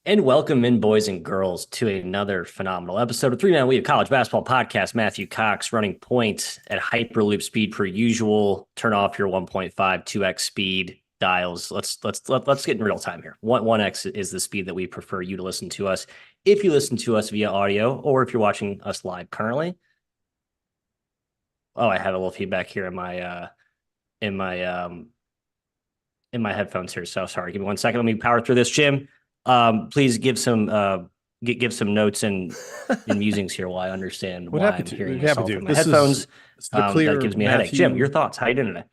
And welcome in, boys and girls, to another phenomenal episode of 3 Man Weave College Basketball Podcast. Matthew Cox running point at Hyperloop speed per usual. Turn off your 1.5, 2x speed dials. Let's get in real time here. 1x is the speed that we prefer you to listen to us. If you listen to us via audio, or if you're watching us live currently. Oh, I have a little feedback here in my headphones here. So sorry. Give me 1 second. Let me power through this, Jim. Please give some notes and musings here while I understand why I'm hearing myself in my headphones. That gives me a headache. Jim, your thoughts? How you doing today?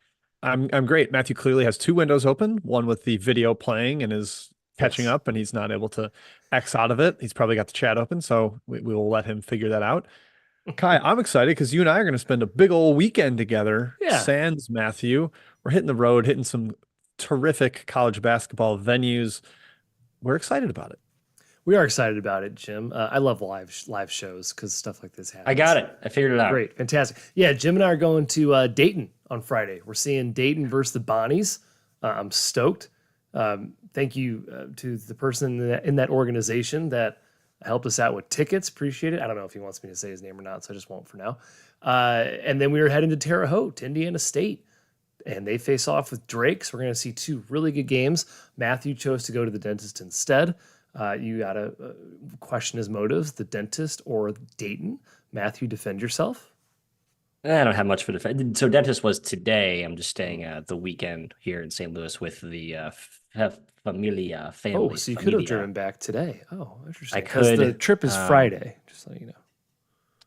I'm great. Matthew clearly has two windows open, one with the video playing and is catching up, and he's not able to X out of it. He's probably got the chat open, so we will let him figure that out. Kai, I'm excited because you and I are going to spend a big old weekend together. Yeah. Sans Matthew. We're hitting the road, hitting some terrific college basketball venues. We're excited about it. We are excited about it, Jim. I love live shows because stuff like this happens. I got it. I figured it out. Great. Fantastic. Yeah, Jim and I are going to Dayton on Friday. We're seeing Dayton versus the Bonnies. I'm stoked. Thank you to the person in that organization that helped us out with tickets. Appreciate it. I don't know if he wants me to say his name or not, so I just won't for now. And then we were heading to Terre Haute, to Indiana State. And they face off with Drake. So we're going to see two really good games. Matthew chose to go to the dentist instead. You got to question his motives, the dentist or Dayton. Matthew, defend yourself. I don't have much for defend. So dentist was today. I'm just staying the weekend here in St. Louis with the Familia family. Oh, so you could have driven back today. Oh, interesting. I could. The trip is Friday, just so you know.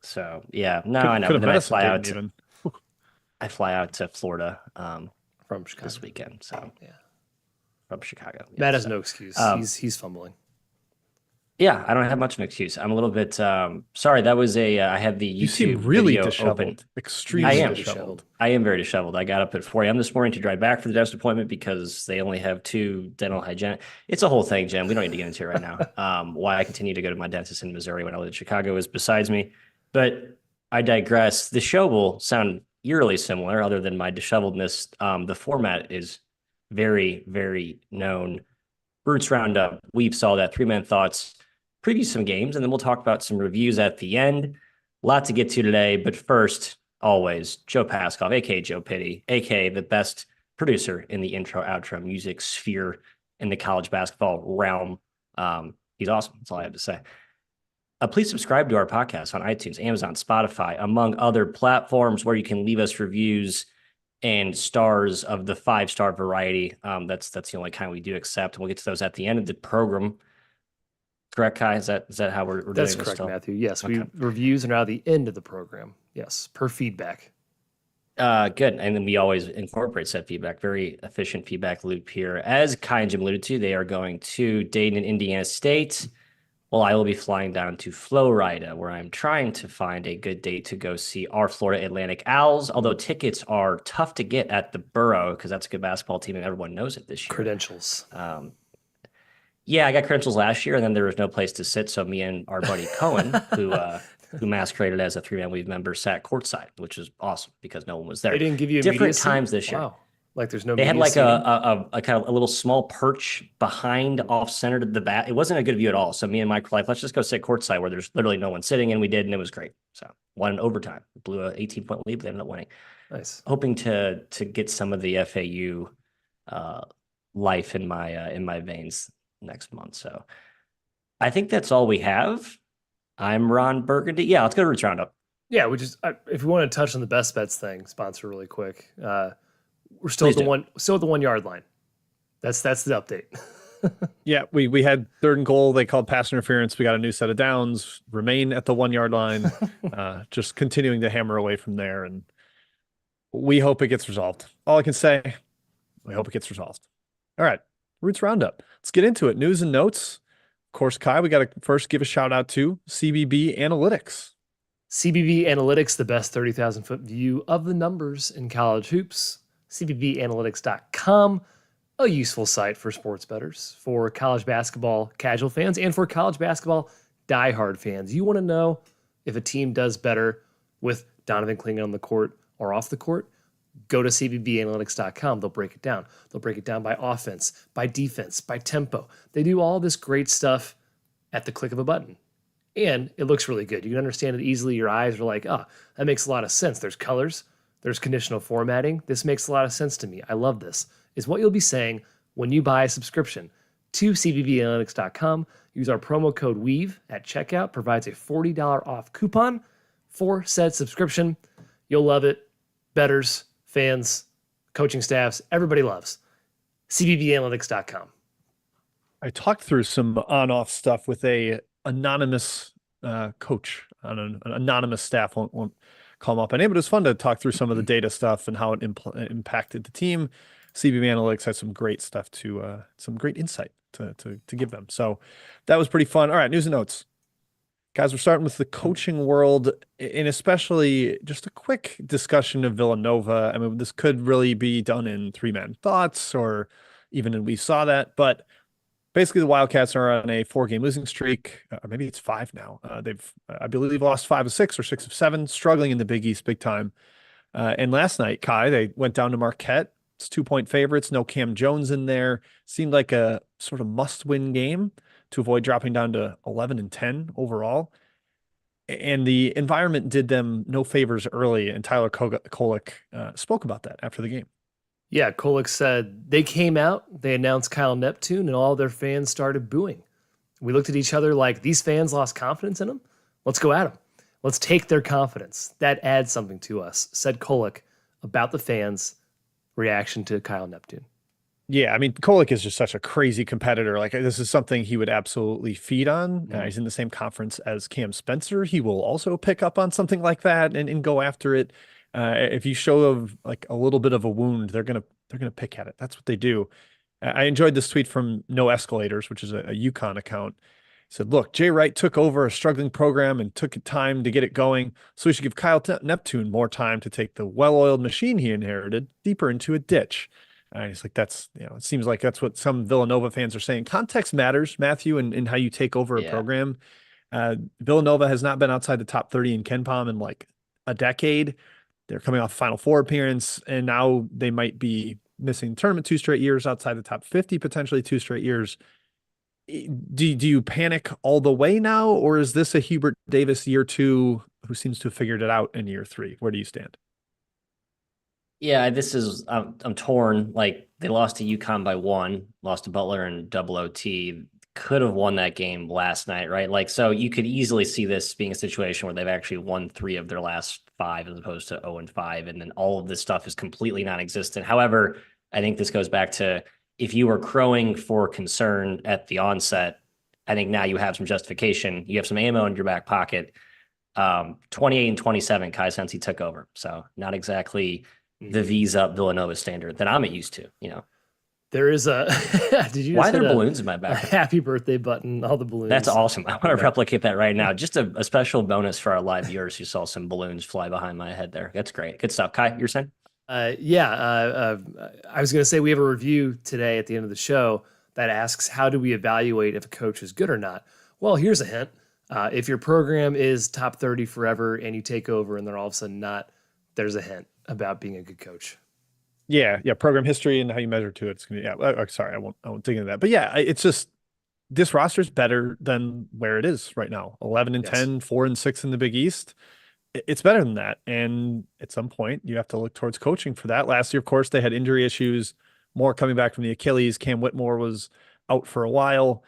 So, yeah. No, I know. Then I fly out to Florida from Chicago this weekend. So yeah, from Chicago. Yeah, Matt has no excuse. He's fumbling. Yeah, I don't have much of an excuse. I'm a little bit sorry. That was I had the YouTube you seem really video disheveled. Open. Extremely disheveled. I am very disheveled. I got up at 4 a.m. this morning to drive back for the dentist appointment because they only have 2 dental hygienists. It's a whole thing, Jim. We don't need to get into it right now. Why I continue to go to my dentist in Missouri when I live in Chicago is besides me. But I digress. The show will sound eerily similar, other than my disheveledness. The format is very, very known. Roots Roundup. We've saw that 3-man thoughts, preview some games, and then we'll talk about some reviews at the end. A lot to get to today, but first, always, Joe Paskoff, aka Joe Pitty, aka the best producer in the intro-outro music sphere in the college basketball realm. He's awesome. That's all I have to say. Please subscribe to our podcast on iTunes, Amazon, Spotify, among other platforms where you can leave us reviews and stars of the 5-star variety. That's the only kind we do accept. And we'll get to those at the end of the program. Correct, Kai? Is that how we're doing this? That's correct, still? Matthew. Yes, Okay. Reviews are now the end of the program. Yes, per feedback. Good. And then we always incorporate said feedback. Very efficient feedback loop here. As Kai and Jim alluded to, they are going to Dayton and Indiana State. Well, I will be flying down to Florida, where I'm trying to find a good date to go see our Florida Atlantic Owls, although tickets are tough to get at the Borough because that's a good basketball team and everyone knows it this year. Credentials. Yeah, I got credentials last year, and then there was no place to sit, so me and our buddy Cohen, who masqueraded as a 3-man weave member, sat courtside, which is awesome because no one was there. They didn't give you different times this year. Wow. Like there's no. They had like a kind of a little small perch behind off center to the bat. It wasn't a good view at all. So me and Mike were like, let's just go sit courtside where there's literally no one sitting, and we did, and it was great. So won in overtime, blew a 18-point lead, but they ended up winning. Nice. Hoping to get some of the FAU life in my veins next month. So I think that's all we have. I'm Ron Burgundy. Yeah, let's go to Roots Roundup. Yeah, if we want to touch on the best bets thing, sponsor really quick. We're still at the 1 yard line. That's the update. Yeah, we had 3rd and goal. They called pass interference. We got a new set of downs. Remain at the 1 yard line. Just continuing to hammer away from there, and we hope it gets resolved. All I can say, we hope it gets resolved. All right, Roots Roundup. Let's get into it. News and notes. Of course, Kai, we got to first give a shout out to CBB Analytics. CBB Analytics, the best 30,000-foot view of the numbers in college hoops. CBBanalytics.com, a useful site for sports bettors, for college basketball casual fans, and for college basketball diehard fans. You want to know if a team does better with Donovan Clingan on the court or off the court? Go to CBBanalytics.com. They'll break it down. They'll break it down by offense, by defense, by tempo. They do all this great stuff at the click of a button. And it looks really good. You can understand it easily. Your eyes are like, oh, that makes a lot of sense. There's colors, there's conditional formatting. This makes a lot of sense to me. I love this, is what you'll be saying when you buy a subscription to cbbanalytics.com. Use our promo code WEAVE at checkout, provides a $40 off coupon for said subscription. You'll love it. Bettors, fans, coaching staffs, everybody loves cbbanalytics.com. I talked through some on-off stuff with a anonymous coach on an anonymous staff. Won't call him up. And it was fun to talk through some of the data stuff and how it impacted the team. CBB Analytics has some great stuff some great insight to give them. So that was pretty fun. All right, news and notes. Guys, we're starting with the coaching world, and especially just a quick discussion of Villanova. I mean, this could really be done in three-man thoughts, or even in We Saw That, but basically the Wildcats are on a 4-game losing streak. Maybe it's 5 now. They've, I believe, lost 5 of 6 or 6 of 7, struggling in the Big East big time. And last night, Kai, they went down to Marquette. It's 2-point favorites. No Cam Jones in there. Seemed like a sort of must-win game to avoid dropping down to 11-10 overall. And the environment did them no favors early, and Tyler Kolek spoke about that after the game. Yeah, Kolek said they came out, they announced Kyle Neptune, and all their fans started booing. We looked at each other like, these fans lost confidence in them? Let's go at them. Let's take their confidence. That adds something to us, said Kolek about the fans' reaction to Kyle Neptune. Yeah, I mean, Kolek is just such a crazy competitor. Like, this is something he would absolutely feed on. He's in the same conference as Cam Spencer. He will also pick up on something like that and go after it. If you show like a little bit of a wound, they're gonna pick at it. That's what they do. I enjoyed this tweet from No Escalators, which is a UConn account. He said, "Look, Jay Wright took over a struggling program and took time to get it going. So we should give Kyle Neptune more time to take the well-oiled machine he inherited deeper into a ditch." He's like, that's, it seems like that's what some Villanova fans are saying. Context matters, Matthew, and how you take over a program. Villanova has not been outside the top 30 in KenPom in like a decade. They're coming off Final Four appearance, and now they might be missing tournament 2 straight years, outside the top 50, potentially 2 straight years. Do you panic all the way now, or is this a Hubert Davis year 2 who seems to have figured it out in year 3? Where do you stand? Yeah, this is, I'm torn. Like, they lost to UConn by 1, lost to Butler in double OT. Could have won that game last night, right? Like, so you could easily see this being a situation where they've actually won 3 of their last 5 as opposed to 0-5. And then all of this stuff is completely non-existent. However, I think this goes back to, if you were crowing for concern at the onset, I think now you have some justification. You have some ammo in your back pocket. 28-27, Kai Sensi took over. So not exactly the V's up Villanova standard that I'm used to, There is a did you why just are there hit balloons in my back? a happy birthday button, all the balloons. That's awesome. I want to replicate that right now. Just a special bonus for our live viewers who saw some balloons fly behind my head there. That's great. Good stuff. Kai, you're saying? I was going to say we have a review today at the end of the show that asks, how do we evaluate if a coach is good or not? Well, here's a hint. If your program is top 30 forever and you take over and they're all of a sudden not, there's a hint about being a good coach. Yeah. Program history and how you measure to it. It's gonna, sorry, I won't dig into that. But yeah, it's just, this roster is better than where it is right now. 11-10, 4-6 in the Big East. It's better than that. And at some point, you have to look towards coaching for that. Last year, of course, they had injury issues, more coming back from the Achilles. Cam Whitmore was out for a while.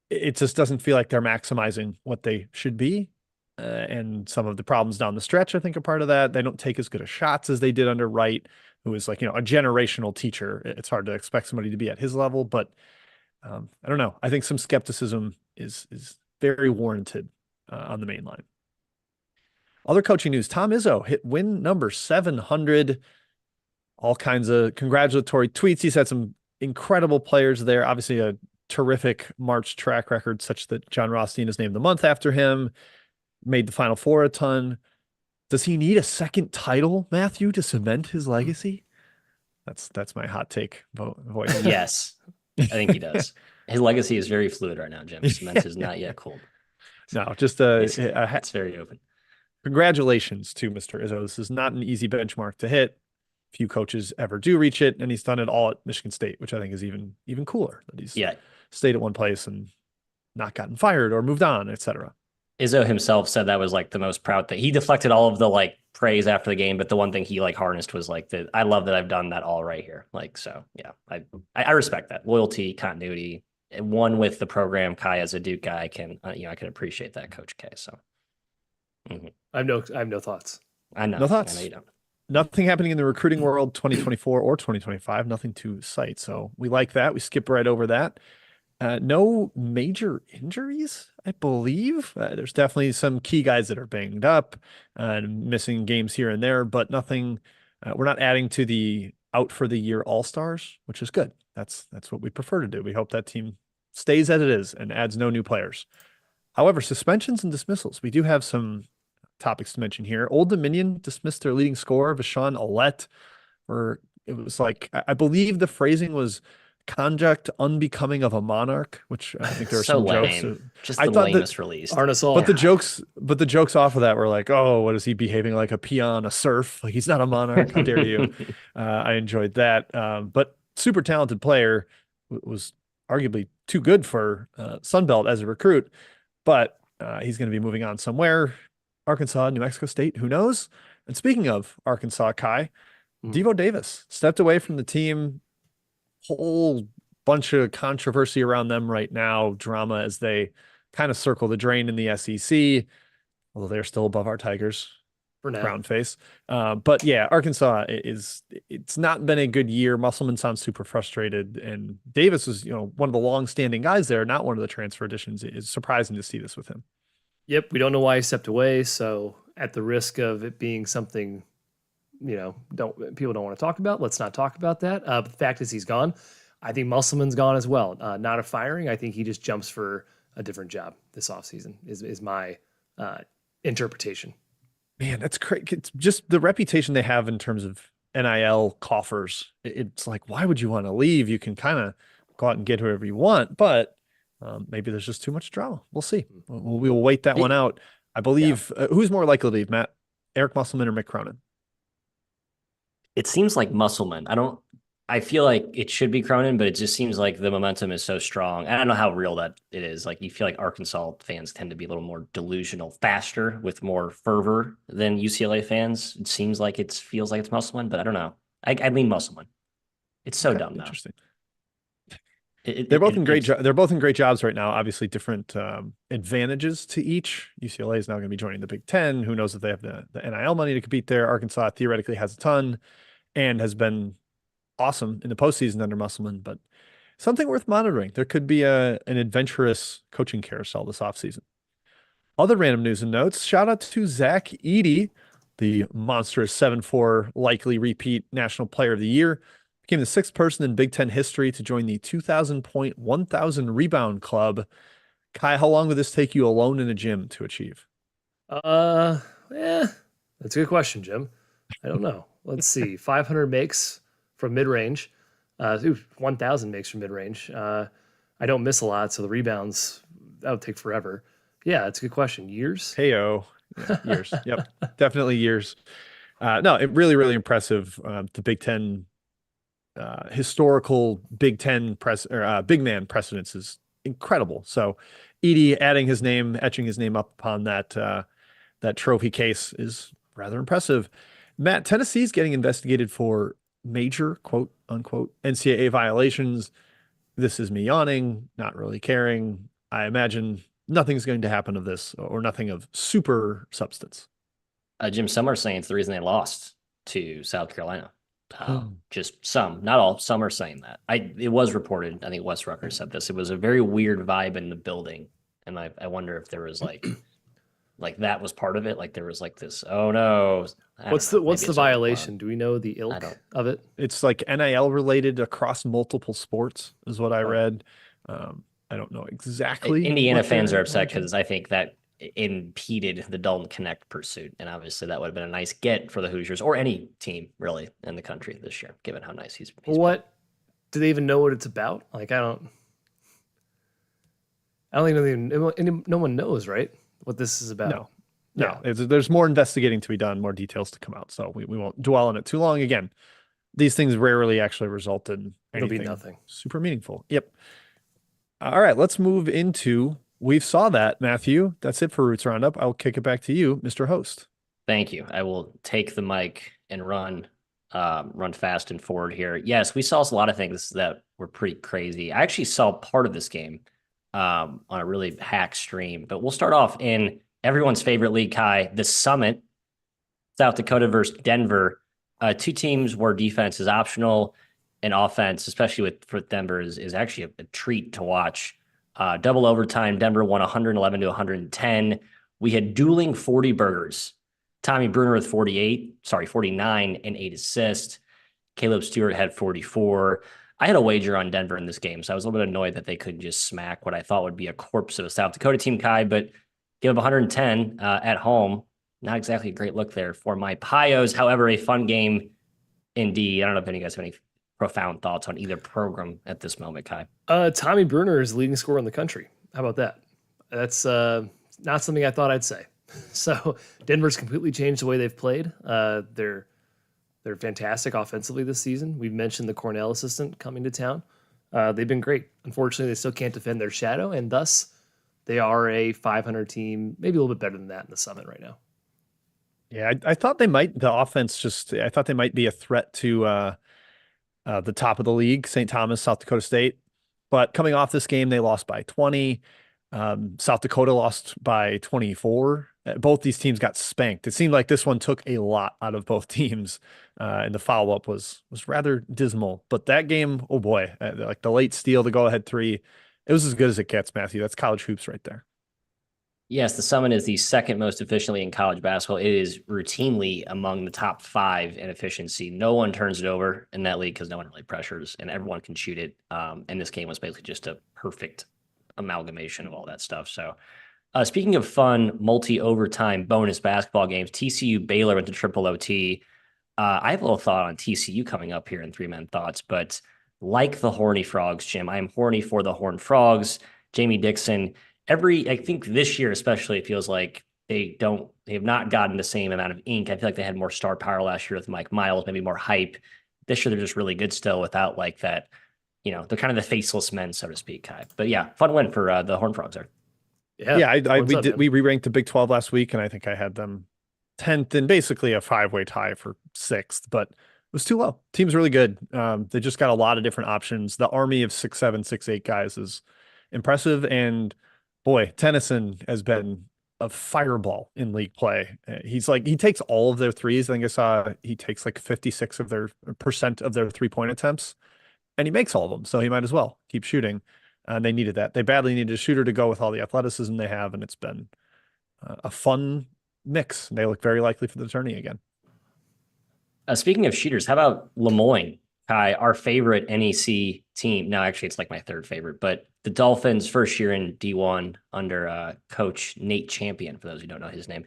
It just doesn't feel like they're maximizing what they should be. And some of the problems down the stretch, I think, are part of that. They don't take as good of shots as they did under Wright, who is like, a generational teacher. It's hard to expect somebody to be at his level, but I don't know. I think some skepticism is very warranted on the main line. Other coaching news: Tom Izzo hit win number 700. All kinds of congratulatory tweets. He's had some incredible players there. Obviously, a terrific March track record, such that John Rothstein is named the month after him. Made the Final Four a ton. Does he need a second title, Matthew, to cement his legacy? That's my hot take. Voice. Yes, I think he does. His legacy is very fluid right now, Jim. Cement is not yet cold. No, just it's very open. Congratulations to Mr. Izzo. This is not an easy benchmark to hit. Few coaches ever do reach it, and he's done it all at Michigan State, which I think is even cooler that he's stayed at one place and not gotten fired or moved on, etc. Izzo himself said that was like the most proud thing. He deflected all of the like praise after the game, but the one thing he like harnessed was like the I love that I've done that all right here. Like so, yeah, I respect that loyalty, continuity. One with the program, Kai as a Duke guy can I can appreciate that, Coach K. So I have no thoughts. I know, No thoughts. I know you don't. Nothing happening in the recruiting world 2024 or 2025, nothing to cite. So we like that. We skip right over that. No major injuries, I believe. There's definitely some key guys that are banged up and missing games here and there, but nothing. We're not adding to the out for the year all-stars, which is good. That's what we prefer to do. We hope that team stays as it is and adds no new players. However, suspensions and dismissals, we do have some topics to mention here. Old Dominion dismissed their leading scorer, Vashon Alette, or it was like, I believe the phrasing was conduct unbecoming of a monarch, which I think there are So some lame. jokes. Just I the thought that- lamest released. Aren't us all? But the jokes off of that were like, oh, what is he behaving like a peon, a serf? Like he's not a monarch. How dare you? I enjoyed that. But super talented player, was arguably too good for Sunbelt as a recruit, but he's going to be moving on somewhere. Arkansas, New Mexico State, who knows? And speaking of Arkansas, Kai, Devo Davis stepped away from the team. Whole bunch of controversy around them right now, drama as they kind of circle the drain in the SEC, although they're still above our Tigers. For now. Brown face. But yeah, Arkansas it's not been a good year. Musselman sounds super frustrated, and Davis is, one of the long-standing guys there, not one of the transfer additions. It's surprising to see this with him. Yep, we don't know why he stepped away. So at the risk of it being something, people don't want to talk about, let's not talk about that. But the fact is he's gone. I think Musselman's gone as well. Not a firing. I think he just jumps for a different job this offseason is my interpretation. Man, that's crazy. It's just the reputation they have in terms of NIL coffers. It's like, why would you want to leave? You can kind of go out and get whoever you want, but maybe there's just too much drama. We'll see. We will wait that one out. I believe, who's more likely to leave, Matt? Eric Musselman or Mick Cronin? It seems like Musselman. I feel like it should be Cronin, but it just seems like the momentum is so strong. I don't know how real that it is. Like, you feel like Arkansas fans tend to be a little more delusional, faster, with more fervor than UCLA fans. It seems like feels like it's Musselman, but I don't know. I lean Musselman. It's so dumb, though. Interesting. They're both in great jobs right now. Obviously, different advantages to each. UCLA is now going to be joining the Big Ten. Who knows if they have the NIL money to compete there? Arkansas theoretically has a ton and has been awesome in the postseason under Musselman, but something worth monitoring. There could be an adventurous coaching carousel this offseason. Other random news and notes. Shout out to Zach Edey, the monstrous 7-4 likely repeat National Player of the Year. Became the 6th person in Big Ten history to join the 2,000-point, 1,000 rebound club. Kai, how long would this take you alone in a gym to achieve? That's a good question, Jim. I don't know. Let's see. 500 makes from mid-range. 1,000 makes from mid-range. I don't miss a lot, so the rebounds, that would take forever. Yeah, that's a good question. Years? Heyo. Yeah, years. Yep, definitely years. No, it really, really impressive. The Big Ten historical Big Ten big man precedence is incredible. So Edey adding his name, etching his name up upon that trophy case is rather impressive. Matt, Tennessee's getting investigated for major quote unquote NCAA violations. This is me yawning, not really caring. I imagine nothing's going to happen of this, or nothing of super substance. Jim, some are saying it's the reason they lost to South Carolina. Just some, not all. Some are saying that. It was reported. I think Wes Rucker said this. It was a very weird vibe in the building, and I wonder if there was like that was part of it. Like there was like this. Oh no! What's the violation? Do we know the ilk of it? It's like NIL related across multiple sports, is what I read. I don't know exactly. Indiana fans are upset because I think that impeded the Dalton Connect pursuit, and obviously that would have been a nice get for the Hoosiers or any team really in the country this year, given how nice he's what do they even know what it's about? Like I don't even no one knows, right, what this is about. No, there's more investigating to be done, more details to come out, so we won't dwell on it too long. Again, these things rarely actually result in anything It'll be nothing super meaningful. Yep. All right, let's move into we saw that, Matthew. That's it for Roots Roundup. I'll kick it back to you, Mr. Host. Thank you. I will take the mic and run fast and forward here. Yes, we saw a lot of things that were pretty crazy. I actually saw part of this game on a really hack stream, but we'll start off in everyone's favorite league, Kai, the Summit, South Dakota versus Denver. Two teams where defense is optional and offense, especially for Denver, is actually a treat to watch. Double overtime, Denver won 111 to 110. We had dueling 40 burgers. Tommy Bruner with 49 and 8 assists. Caleb Stewart had 44. I had a wager on Denver in this game, so I was a little bit annoyed that they couldn't just smack what I thought would be a corpse of a South Dakota team, Kai, but give up 110 at home. Not exactly a great look there for my Pios. However, a fun game indeed. I don't know if any of you guys have any profound thoughts on either program at this moment, Kai. Tommy Bruner is leading scorer in the country. How about that? That's not something I thought I'd say. So Denver's completely changed the way they've played. They're fantastic offensively this season. We've mentioned the Cornell assistant coming to town. They've been great. Unfortunately, they still can't defend their shadow, and thus they are a 500 team, maybe a little bit better than that in the Summit right now. Yeah, I thought they might. The offense I thought they might be a threat to the top of the league, St. Thomas, South Dakota State. But coming off this game, they lost by 20. South Dakota lost by 24. Both these teams got spanked. It seemed like this one took a lot out of both teams, and the follow-up was rather dismal. But that game, oh boy, like the late steal, the go-ahead three, it was as good as it gets, Matthew. That's college hoops right there. Yes, the Summit is the second most efficiently in college basketball. It is routinely among the top 5 in efficiency. No one turns it over in that league because no one really pressures, and everyone can shoot it. And this game was basically just a perfect amalgamation of all that stuff. So speaking of fun, multi-overtime bonus basketball games, TCU Baylor went to triple OT. I have a little thought on TCU coming up here in 3-man thoughts, but like the Horny Frogs, Jim, I am horny for the Horned Frogs. Jamie Dixon, I think this year especially, it feels like they have not gotten the same amount of ink. I feel like they had more star power last year with Mike Miles, maybe more hype. This year they're just really good still without like that, they're kind of the faceless men, so to speak, Kai. But yeah, fun win for the Horned Frogs there. Yeah, we re-ranked the Big 12 last week, and I think I had them 10th in basically a 5-way tie for 6th, but it was too low. Team's really good. They just got a lot of different options. The army of 6'7", 6'8" guys is impressive, and boy, Tennyson has been a fireball in league play. He takes all of their threes. I think I saw he takes like 56% of their 3-point attempts, and he makes all of them. So he might as well keep shooting. And they needed that. They badly needed a shooter to go with all the athleticism they have, and it's been a fun mix. They look very likely for the tourney again. Speaking of shooters, how about Moyne, Kai, our favorite NEC team? No, actually, it's like my third favorite, but the Dolphins' first year in D1 under coach Nate Champion, for those who don't know his name.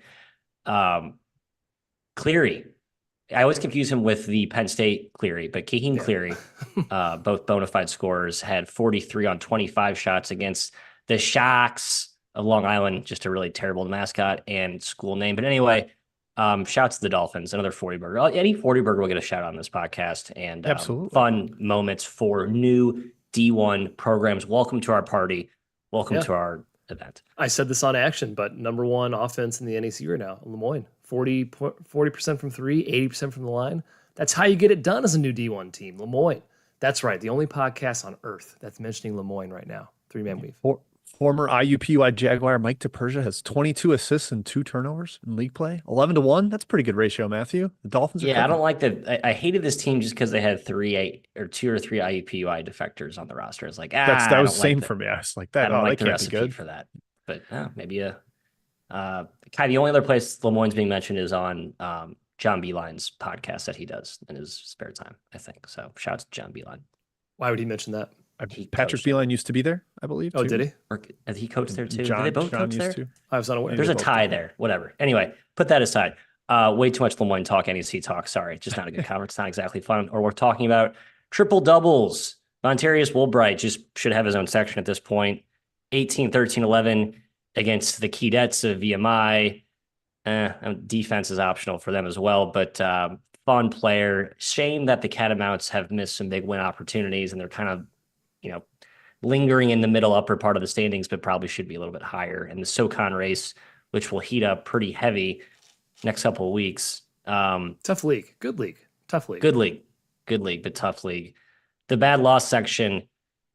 Cleary. I always confuse him with the Penn State Cleary, but Keegan Cleary, both bona fide scorers, had 43 on 25 shots against the Sharks of Long Island, just a really terrible mascot and school name. But anyway, shouts to the Dolphins, another 40 burger. Any 40 burger will get a shout out on this podcast, and absolutely fun moments for new D1 programs. Welcome to our party. Welcome to our event. I said this on Action, but number 1 offense in the NEC right now, Moyne. 40% from 3, 80% from the line. That's how you get it done as a new D1 team. Moyne. That's right. The only podcast on earth that's mentioning Moyne right now. 3-man weave. Former IUPUI Jaguar Mike DePersia has 22 assists and 2 turnovers in league play. 11-1. That's a pretty good ratio, Matthew. The Dolphins are I don't like that. I hated this team just because they had 2 or 3 IUPUI defectors on the roster. It's like, that was same for me. I was like, that. I don't like the can't recipe be good for that. But maybe Kai, the only other place Moyne's being mentioned is on John Beeline's podcast that he does in his spare time, I think. So shout out to John Beeline. Why would he mention that? Patrick Beeline used to be there, I believe. Oh, too. did he? Or he coached there too? John, did they both John coach there? To. I was unaware. There's a tie there. Whatever. Anyway, put that aside. Way too much Moyne talk, NEC talk. Sorry, just not a good conference. It's not exactly fun. Or we're talking about triple doubles. Montarius Woolbright just should have his own section at this point. 18, 13, 11 against the Keydets of VMI. Defense is optional for them as well, but fun player. Shame that the Catamounts have missed some big win opportunities, and they're kind of, lingering in the middle upper part of the standings, but probably should be a little bit higher. And the SoCon race, which will heat up pretty heavy next couple of weeks. Tough league. Good league. Tough league. Good league. Good league, but tough league. The bad loss section,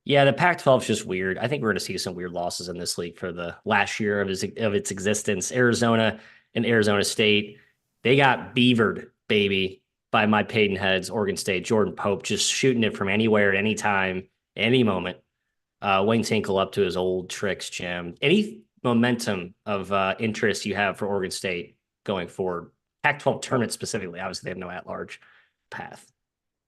yeah, the Pac-12 is just weird. I think we're going to see some weird losses in this league for the last year of its existence. Arizona and Arizona State, they got beavered, baby, by my Peyton Heads, Oregon State. Jordan Pope just shooting it from anywhere, anytime, any moment. Wayne Tinkle up to his old tricks, Jim. Any momentum of interest you have for Oregon State going forward? Pac-12 tournament specifically, obviously they have no at-large path.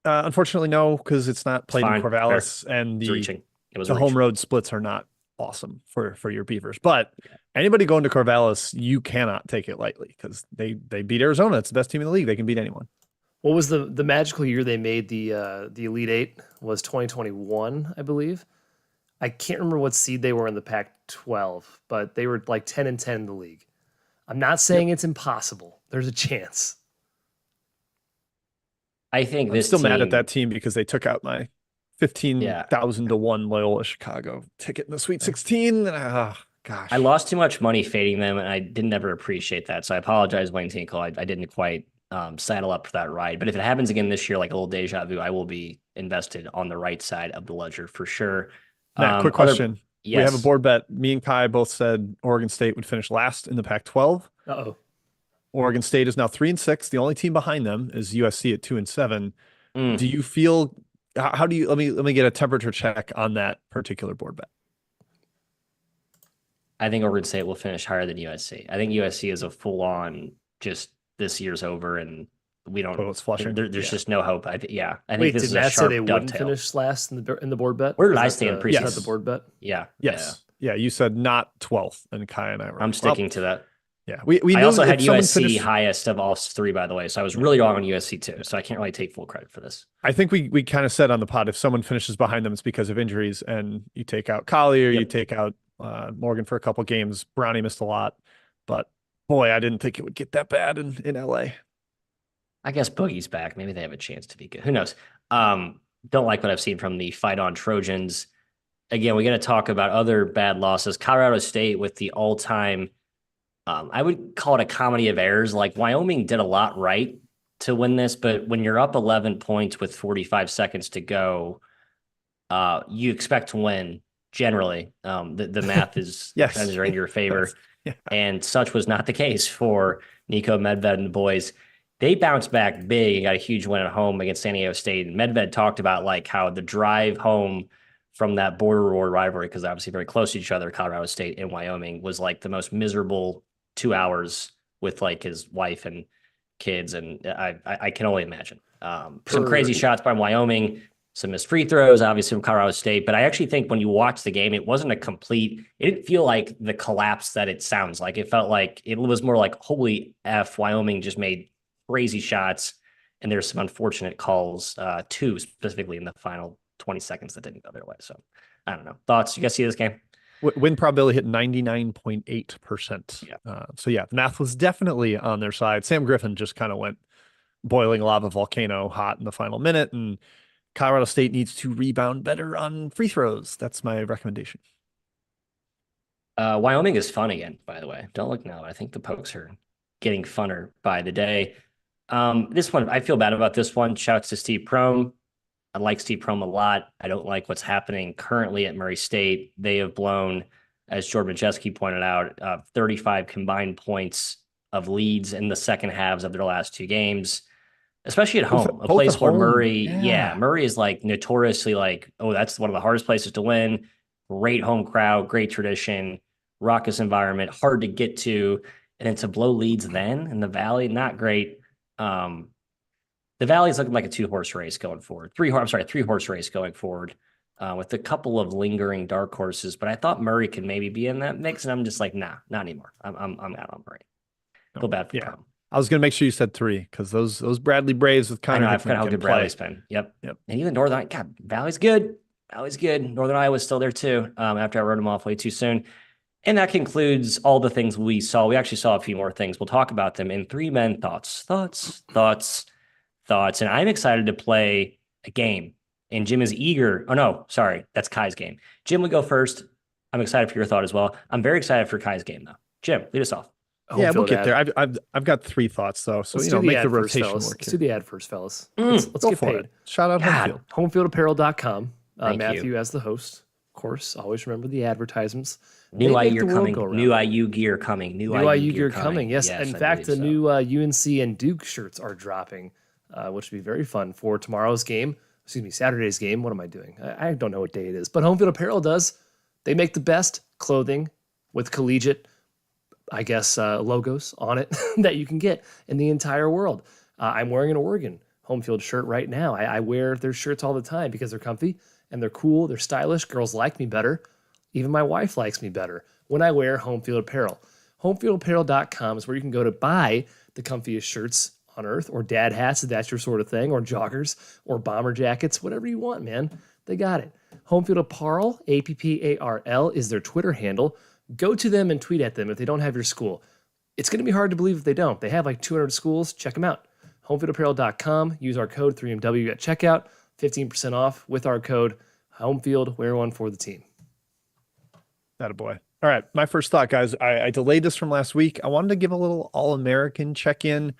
Unfortunately, no, because it's not played in Corvallis, and the home road splits are not awesome for your Beavers. But anybody going to Corvallis, you cannot take it lightly because they beat Arizona. It's the best team in the league. They can beat anyone. What was the magical year they made the Elite Eight? Was 2021, I believe. I can't remember what seed they were in the Pac-12, but they were like 10-10 in the league. I'm not saying it's impossible. There's a chance. I think I'm still mad at that team because they took out my 15,000 to 1 Loyola Chicago ticket in the Sweet 16. Gosh, I lost too much money fading them, and I didn't ever appreciate that. So I apologize, Wayne Tinkle. I didn't quite saddle up for that ride. But if it happens again this year, like a little deja vu, I will be invested on the right side of the ledger for sure. Matt, quick question. Yes. We have a board bet. Me and Kai both said Oregon State would finish last in the Pac-12. Uh-oh. Oregon State is now 3-6. The only team behind them is USC at 2-7. Do you feel? How do you? Let me get a temperature check on that particular board bet. I think Oregon State will finish higher than USC. I think USC is a full-on just this year's over, and we don't. It's flushing. There's just no hope. I think Wait, this did is Matt a sharp say they wouldn't dovetail. finish last in the board bet? Where did I stand preseason? Is that the board bet? Yeah. Yes. Yeah. You said not 12th, and Kai and I were. I'm sticking to that. Yeah, we I also had USC finished highest of all three, by the way. So I was really wrong on USC too. So I can't really take full credit for this. I think we kind of said on the pod, if someone finishes behind them, it's because of injuries, and you take out Collier, you take out Morgan for a couple games. Brownie missed a lot, but boy, I didn't think it would get that bad in LA. I guess Boogie's back. Maybe they have a chance to be good. Who knows? Don't like what I've seen from the Fight On Trojans. Again, we're going to talk about other bad losses. Colorado State with the all-time, I would call it a comedy of errors. Like Wyoming did a lot right to win this, but when you're up 11 points with 45 seconds to go, you expect to win generally. The math is in your favor. Yeah. And such was not the case for Nico Medved and the boys. They bounced back big and got a huge win at home against San Diego State. And Medved talked about like how the drive home from that border war rivalry, because obviously very close to each other, Colorado State and Wyoming, was like the most miserable 2 hours with like his wife and kids. And I can only imagine. Some crazy shots by Wyoming, some missed free throws, obviously from Colorado State. But I actually think when you watch the game, it wasn't it didn't feel like the collapse that it sounds like. It felt like it was more like, holy F, Wyoming just made crazy shots. And there's some unfortunate calls, too, specifically in the final 20 seconds that didn't go their way. So I don't know. Thoughts? You guys see this game? Win probability hit 99.8%. Yeah. So yeah, the math was definitely on their side. Sam Griffin just kind of went boiling lava volcano hot in the final minute, and Colorado State needs to rebound better on free throws. That's my recommendation. Wyoming is fun again, by the way. Don't look now. I think the pokes are getting funner by the day. This one, I feel bad about this one. Shouts to Steve Prohm. I like Steve Prohm a lot. I don't like what's happening currently at Murray State. They have blown, as Jordan Majeski pointed out, 35 combined points of leads in the second halves of their last two games, especially at home, a place where Murray, Murray is like notoriously like, oh, that's one of the hardest places to win. Great home crowd, great tradition, raucous environment, hard to get to. And then to blow leads then in the Valley, not great. The Valley is looking like a two-horse race going forward. Three-horse race going forward with a couple of lingering dark horses. But I thought Murray could maybe be in that mix, and I'm just like, nah, not anymore. I'm out on Murray. Feel bad for Prohm. I was gonna make sure you said 3 because those Bradley Braves with kind of I forgot how good Bradley's been. Yep. And even Northern, God, Valley's good. Valley's good. Northern Iowa's still there too. After I wrote them off way too soon. And that concludes all the things we saw. We actually saw a few more things. We'll talk about them in 3 men thoughts. And I'm excited to play a game And Jim is eager. Oh, no, sorry. That's Kai's game. Jim would go first. I'm excited for your thought as well. I'm very excited for Kai's game, though. Jim, lead us off. Yeah, Home we'll field get ad. there. I've got 3 thoughts though, so Let's you do know, the make ad the first, rotation fellas. work Let's here. do the ad first, fellas. Let's Go get for paid. it. Shout out God. Homefield. Homefieldapparel.com. Thank Matthew you. as the host. Of course, always remember the advertisements. New They make IU the world coming. go round. New IU gear coming. New IU gear gear coming. Yes. In I fact, the believe so. new UNC and Duke shirts are dropping, which will be very fun for tomorrow's game. Excuse me, Saturday's game. What am I doing? I don't know what day it is, but Homefield Apparel does. They make the best clothing with collegiate, I guess, logos on it that you can get in the entire world. I'm wearing an Oregon home field shirt right now. I wear their shirts all the time because they're comfy and they're cool. They're stylish. Girls like me better. Even my wife likes me better when I wear home field apparel. Homefieldapparel.com is where you can go to buy the comfiest shirts on earth, or dad hats if that's your sort of thing, or joggers, or bomber jackets, whatever you want, man. They got it. Homefield Apparel, APPARL, is their Twitter handle. Go to them and tweet at them if they don't have your school. It's going to be hard to believe if they don't. They have like 200 schools. Check them out. Homefieldapparel.com. Use our code 3MW at checkout. 15% off with our code Homefield. Wear one for the team. Attaboy. All right, my first thought, guys. I delayed this from last week. I wanted to give a little All-American check-in.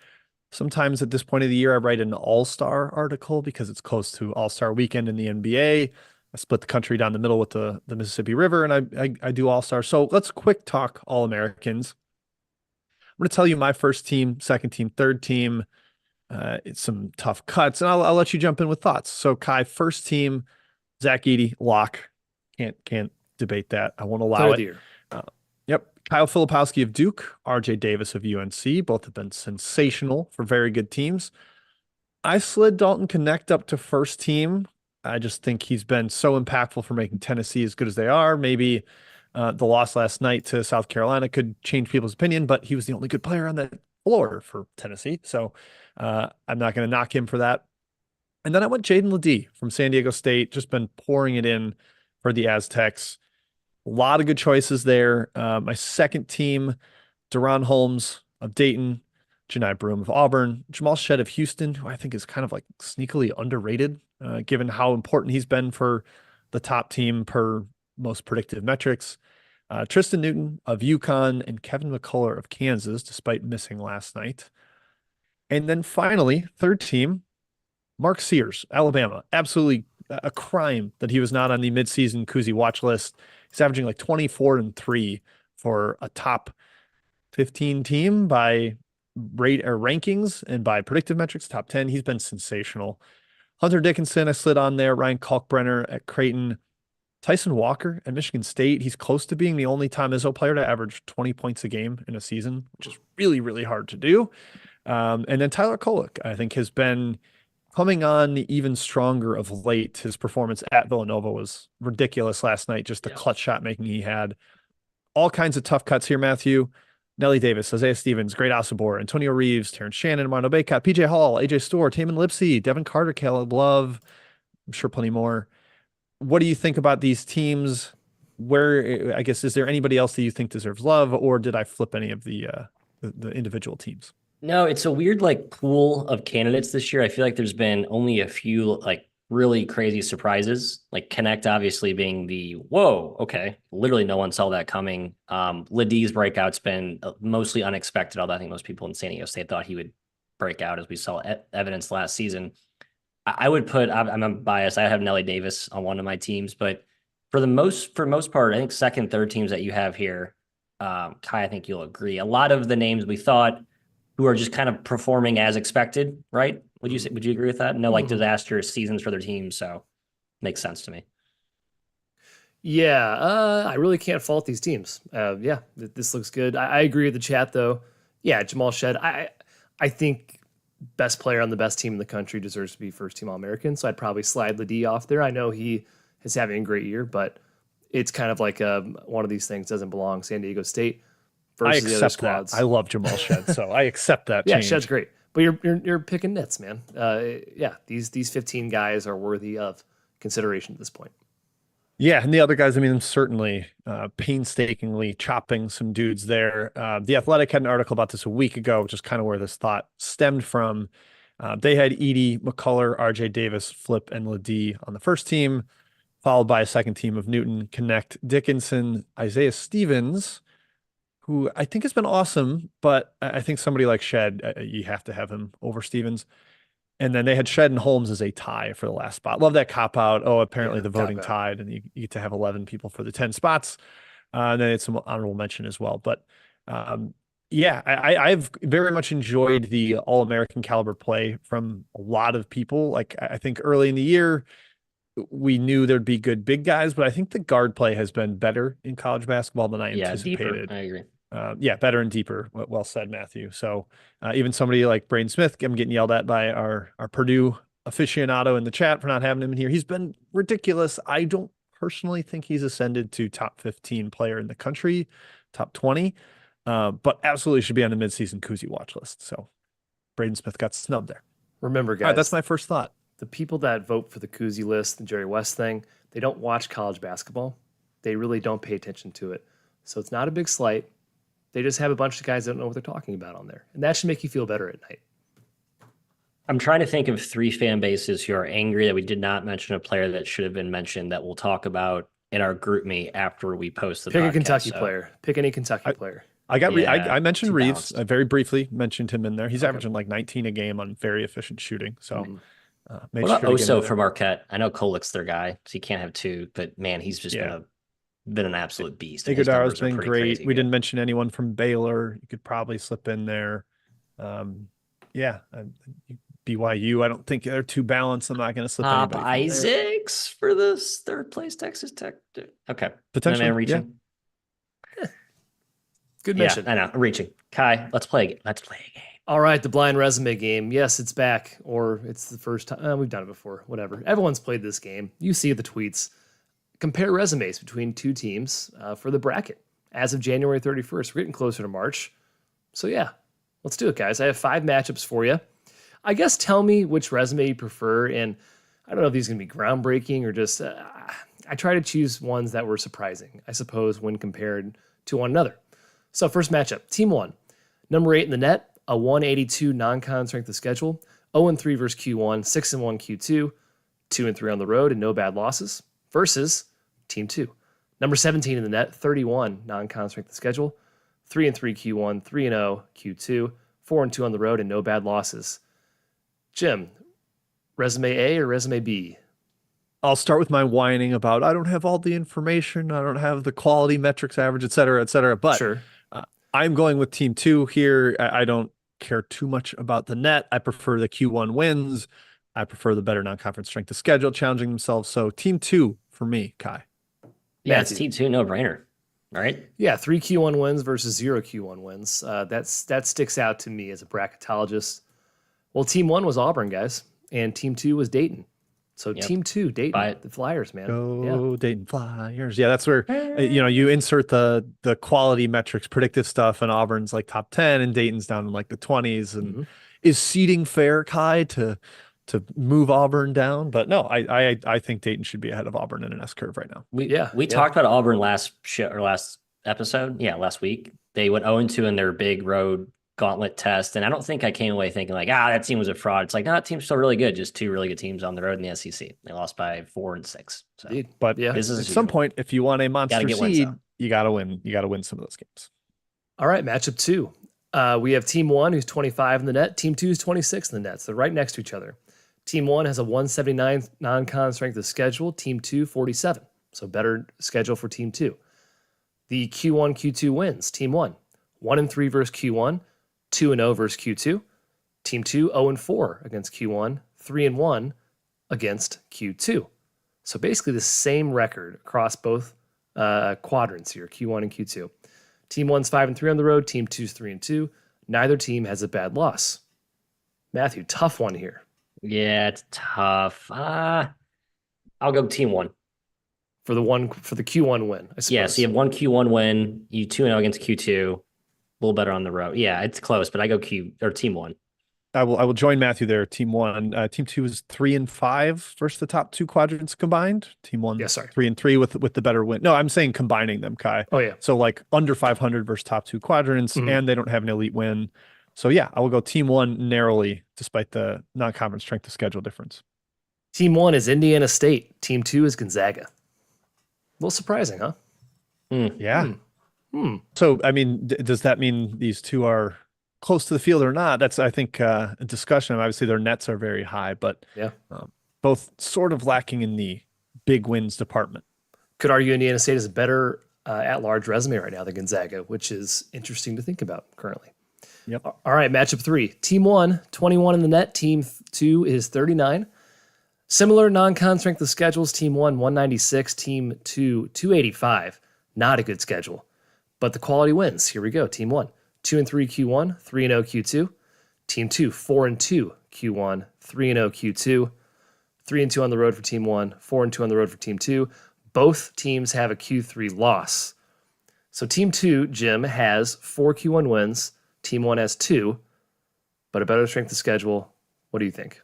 Sometimes at this point of the year, I write an All-Star article because it's close to All-Star weekend in the NBA. I split the country down the middle with the Mississippi River, and I do All-Star. So let's quick talk All-Americans. I'm going to tell you my first team, second team, third team. It's some tough cuts, and I'll let you jump in with thoughts. So Kai, first team, Zach Edey, lock. Can't debate that. I won't allow it. Yep. Kyle Filipowski of Duke, RJ Davis of UNC. Both have been sensational for very good teams. I slid Dalton Connect up to first team. I just think he's been so impactful for making Tennessee as good as they are. Maybe the loss last night to South Carolina could change people's opinion, but he was the only good player on that floor for Tennessee. So I'm not going to knock him for that. And then I went Jaden Ledee from San Diego State, just been pouring it in for the Aztecs. A lot of good choices there. My second team, Deron Holmes of Dayton, Janai Broome of Auburn, Jamal Shedd of Houston, who I think is kind of like sneakily underrated, given how important he's been for the top team per most predictive metrics. Tristan Newton of UConn and Kevin McCullough of Kansas, despite missing last night. And then finally, third team, Mark Sears, Alabama. Absolutely a crime that he was not on the midseason Kuzi watch list. He's averaging like 24-3 for a top 15 team by rate or rankings, and by predictive metrics, top 10. He's been sensational. Hunter Dickinson, I slid on there. Ryan Kalkbrenner at Creighton. Tyson Walker at Michigan State. He's close to being the only Tom Izzo player to average 20 points a game in a season, which is really, really hard to do. And then Tyler Kolek, I think, has been coming on even stronger of late. His performance at Villanova was ridiculous last night, just the clutch shot making he had. All kinds of tough cuts here, Matthew. Nelly Davis, Isaiah Stevens, Great Osabor, Antonio Reeves, Terrence Shannon, Mondo Baycott, PJ Hall, AJ Storr, Taman Lipsey, Devin Carter, Caleb Love. I'm sure plenty more. What do you think about these teams? Where, I guess, is there anybody else that you think deserves love, or did I flip any of the individual teams? No, it's a weird like pool of candidates this year. I feel like there's been only a few like really crazy surprises, like Connect obviously being the whoa, okay, literally no one saw that coming. Ledee's breakout's been mostly unexpected, although I think most people in San Diego State thought he would break out, as we saw evidence last season. I would put, I'm biased, I have Nelly Davis on one of my teams, but for most part, I think second, third teams that you have here, Kai, I think you'll agree. A lot of the names we thought who are just kind of performing as expected, right? Would you agree with that? No, like disastrous seasons for their teams, so makes sense to me. Yeah, I really can't fault these teams. Yeah, this looks good. I agree with the chat though. Yeah, Jamal Shedd. I think best player on the best team in the country deserves to be first team All-American. So I'd probably slide Ledee off there. I know he is having a great year, but it's kind of like one of these things doesn't belong. San Diego State versus the other squads. That. I love Jamal Shedd, so I accept that. Yeah, change. Shedd's great, but you're picking nits, man. Yeah, these 15 guys are worthy of consideration at this point. Yeah, and the other guys, I mean, certainly painstakingly chopping some dudes there. The Athletic had an article about this a week ago, which is kind of where this thought stemmed from. They had Edie, McCullough, RJ Davis, Flip, and Ledee on the first team, followed by a second team of Newton, Connect, Dickinson, Isaiah Stevens, who I think has been awesome, but I think somebody like Shed, you have to have him over Stevens. And then they had Shed and Holmes as a tie for the last spot. Love that cop out. Oh, apparently the voting tied, and you get to have 11 people for the 10 spots. And then it's some honorable mention as well. But yeah, I've very much enjoyed the All-American caliber play from a lot of people. Like, I think early in the year, we knew there'd be good big guys, but I think the guard play has been better in college basketball than I anticipated. Deeper. I agree. Yeah, better and deeper. Well said, Matthew. So even somebody like Braden Smith, I'm getting yelled at by our Purdue aficionado in the chat for not having him in here. He's been ridiculous. I don't personally think he's ascended to top 15 player in the country, top 20, but absolutely should be on the midseason Kuzi watch list. So Braden Smith got snubbed there. Remember, guys, all right, that's my first thought. The people that vote for the Kuzi list, the Jerry West thing, they don't watch college basketball. They really don't pay attention to it. So it's not a big slight. They just have a bunch of guys that don't know what they're talking about on there. And that should make you feel better at night. I'm trying to think of 3 fan bases who are angry that we did not mention a player that should have been mentioned that we'll talk about in our group me after we post the Pick podcast. a Kentucky player. Pick any Kentucky player. I mentioned Reeves. Balanced. I very briefly mentioned him in there. He's averaging like 19 a game on very efficient shooting. So what about Oso from Marquette? I know Kolik's their guy, so you can't have 2, but man, he's just been an absolute beast. Iguodala's been great. We didn't mention anyone from Baylor. You could probably slip in there. BYU, I don't think they're too balanced. I'm not going to slip anybody Isaacs for this 3rd place Texas Tech. Okay. Potentially. Am I reaching? Yeah. Good mention. I know. I'm reaching. Kai, let's play a game. All right, the blind resume game. Yes, it's back, or it's the first time. We've done it before. Whatever. Everyone's played this game. You see the tweets. Compare resumes between 2 teams for the bracket as of January 31st. We're getting closer to March. So yeah, let's do it, guys. I have 5 matchups for you. I guess tell me which resume you prefer. And I don't know if these are going to be groundbreaking or just, I try to choose ones that were surprising, I suppose, when compared to one another. So first matchup, team 1, number 8 in the net, a 182 non-con strength of schedule, 0-3 versus Q1, 6-1 Q2, 2-3 on the road and no bad losses, versus team 2, number 17 in the net, 31 non-con strength of schedule, 3-3 Q1, 3-0 Q2, 4-2 on the road and no bad losses. Jim, resume A or resume B? I'll start with my whining about I don't have all the information, I don't have the quality metrics average, et cetera, but sure. I'm going with team 2 here. I don't care too much about the net. I prefer the Q1 wins. I prefer the better non-conference strength of schedule, challenging themselves. So team 2 for me, Kai. Yeah, it's team 2, no brainer. Right? Yeah, 3 Q1 wins versus 0 Q1 wins. That sticks out to me as a bracketologist. Well, team 1 was Auburn, guys, and team 2 was Dayton. So team 2, Dayton, the Flyers, man. Go Dayton Flyers. Yeah, that's where you insert the quality metrics, predictive stuff, and Auburn's like top 10, and Dayton's down in like the 20s. And is seeding fair, Kai, to move Auburn down? But no, I think Dayton should be ahead of Auburn in an S curve right now. We talked about Auburn last episode. Yeah, last week. They went 0-2 in their big road gauntlet test, and I don't think I came away thinking like, that team was a fraud. It's like, no, that team's still really good. Just 2 really good teams on the road in the SEC. They lost by 4 and 6. So, but this is at some point, if you want a monster seed, you got to win. You got to win some of those games. All right, matchup 2. We have team 1 who's 25 in the net. Team 2 is 26 in the net. So they're right next to each other. Team 1 has a 179 non-con strength of schedule. Team 2, 47. So better schedule for team 2. The Q1, Q2 wins. Team 1, 1-3 versus Q1. 2-0 versus Q2. Team 2, 0-4 against Q1, 3-1 against Q2. So basically the same record across both quadrants here, Q1 and Q2. Team 1's 5-3 on the road. Team 2's 3-2. Neither team has a bad loss. Matthew, tough one here. Yeah, it's tough. I'll go team 1. For the Q1 win, I suppose. Yeah, so you have 1 Q1 win, you 2-0 against Q2. A little better on the road. Yeah, it's close, but I go team 1. I will join Matthew there. Team 1. Team 2 is 3-5 versus the top 2 quadrants combined. Team 1, 3-3 with the better win. No, I'm saying combining them, Kai. Oh yeah. So like under 500 versus top 2 quadrants, and they don't have an elite win. So yeah, I will go team one narrowly despite the non-conference strength of schedule difference. Team 1 is Indiana State. Team 2 is Gonzaga. A little surprising, huh? Yeah. So, I mean, does that mean these two are close to the field or not? That's, I think, a discussion. Obviously, their nets are very high, but Yeah. both sort of lacking in the big wins department. Could argue Indiana State is a better at-large resume right now than Gonzaga, which is interesting to think about currently. Yep. All right, matchup 3. Team 1, 21 in the net. Team 2 is 39. Similar non-con strength of schedules. Team 1, 196. Team 2, 285. Not a good schedule, but the quality wins. Here we go. Team 1, 2-3 Q1, 3-0 Q2. Team 2, 4-2 Q1, 3-0 Q2. 3-2 on the road for Team 1, 4-2 on the road for Team 2. Both teams have a Q3 loss. So Team 2, Jim, has 4 Q1 wins. Team 1 has 2, but a better strength of schedule. What do you think?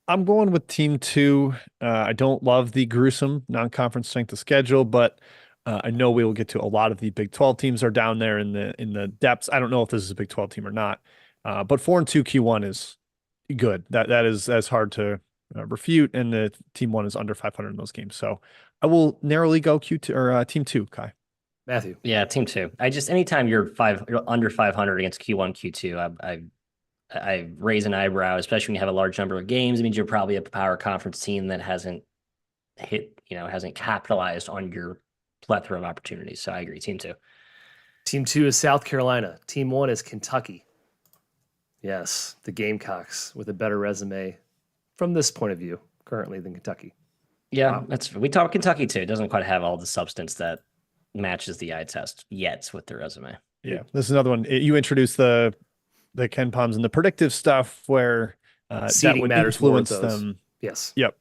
I'm going with team 2. I don't love the gruesome non-conference strength of schedule, but I know we will get to a lot of the Big 12 teams are down there in the depths. I don't know if this is a Big 12 team or not, but 4-2 Q1 is good. That's hard to refute, and the team 1 is under 500 in those games. So I will narrowly go Q2 or team 2, Kai. Matthew. Yeah, team 2. Anytime you're under 500 against Q1, Q2, I raise an eyebrow, especially when you have a large number of games. It means you're probably a power conference team that hasn't capitalized on your plethora of opportunities. So I agree, team 2. Team 2 is South Carolina. Team 1 is Kentucky. Yes, the Gamecocks with a better resume from this point of view currently than Kentucky. Yeah, we talk Kentucky too. It doesn't quite have all the substance that matches the eye test yet with their resume. Yeah, this is another one. You introduced the Ken Palms and the predictive stuff where that would influence them. Yes. Yep.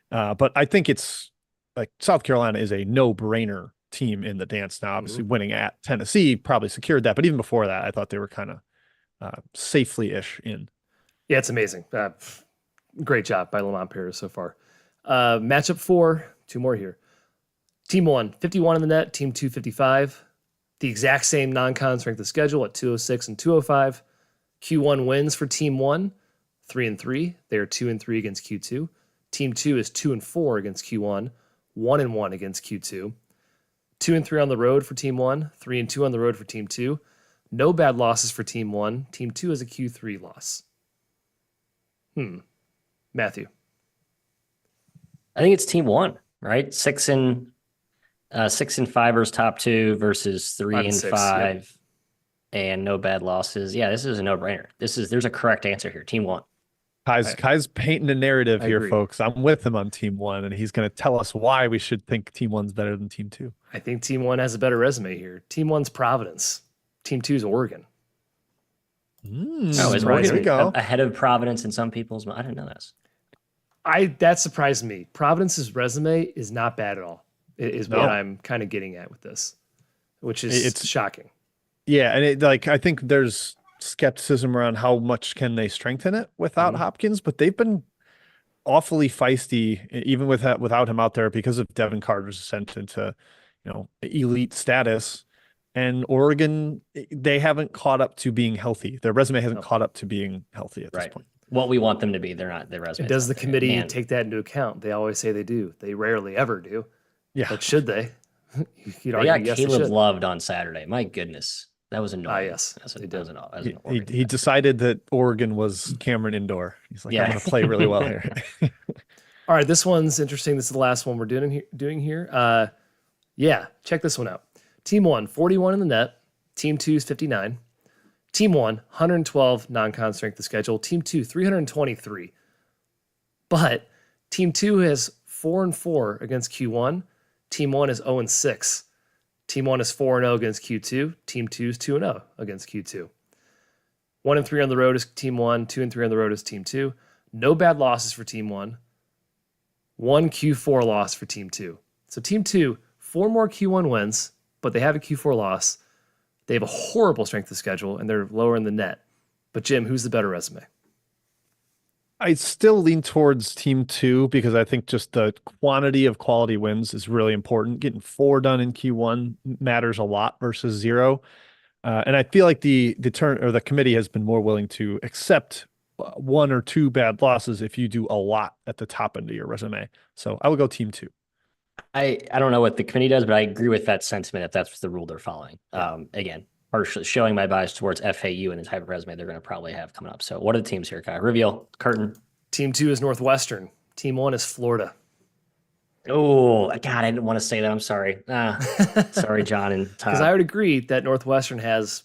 But I think it's like South Carolina is a no-brainer team in the dance now. Obviously, winning at Tennessee probably secured that. But even before that, I thought they were kind of safely-ish in. Yeah, it's amazing. Great job by Lamont Paris so far. Matchup 4, 2 more here. Team 1, 51 in the net. Team 2, 55. The exact same non-con strength of schedule at 206 and 205. Q1 wins for Team 1, 3-3. They are 2-3 against Q2. Team 2 is 2-4 against Q1, 1-1 against Q2. 2-3 on the road for Team 1, 3-2 on the road for Team 2. No bad losses for Team 1. Team 2 is a Q3 loss. Matthew. I think it's Team 1, right? 6 and 5ers top 2 versus 3 and 5. Yep. And no bad losses. Yeah, this is a no-brainer. There's a correct answer here. Team 1. Kai's painting a narrative here, agree. folks. I'm with him on Team 1, and he's going to tell us why we should think Team 1's better than Team 2. I think Team 1 has a better resume here. Team 1's Providence. Team 2's Oregon. Is Oregon ahead of Providence in some people's? I didn't know this. That surprised me. Providence's resume is not bad at all. Is what I'm kind of getting at with this, which is it's shocking. Yeah, and I think there's skepticism around how much can they strengthen it without Hopkins, but they've been awfully feisty even without him out there because of Devin Carter's ascent into elite status. And Oregon, they haven't caught up to being healthy. Their resume hasn't caught up to being healthy at this point. What we want them to be, they're not. Their resume. Does the committee take that into account? They always say they do. They rarely ever do. Yeah, but should they? They got Caleb loved on Saturday. My goodness. That was annoying. Yes. He decided that Oregon was Cameron Indoor. He's like, I'm going to play really well here. All right, this one's interesting. This is the last one we're doing here. Check this one out. Team 1, 41 in the net. Team 2 is 59. Team 1, 112 non-con strength of schedule. Team 2, 323. But Team 2 has 4-4 against Q1. Team 1 is 0-6. Team 1 is 4-0 against Q2. Team 2 is 2-0 against Q2. 1-3 on the road is Team 1. 2-3 on the road is Team 2. No bad losses for Team 1. 1 Q4 loss for Team 2. So Team 2, 4 more Q1 wins, but they have a Q4 loss. They have a horrible strength of schedule, and they're lower in the net. But Jim, who's the better resume? I still lean towards Team 2 because I think just the quantity of quality wins is really important. Getting 4 done in Q1 matters a lot versus 0. And I feel like the committee has been more willing to accept one or two bad losses if you do a lot at the top end of your resume. So I would go team 2. I don't know what the committee does, but I agree with that sentiment if that's the rule they're following. Yeah. Again, partially showing my bias towards FAU and the type of resume they're going to probably have coming up. So what are the teams here, Kai? Reveal, curtain. Team 2 is Northwestern. Team 1 is Florida. Oh, God, I didn't want to say that. I'm sorry. Sorry, John and Todd. Because I would agree that Northwestern has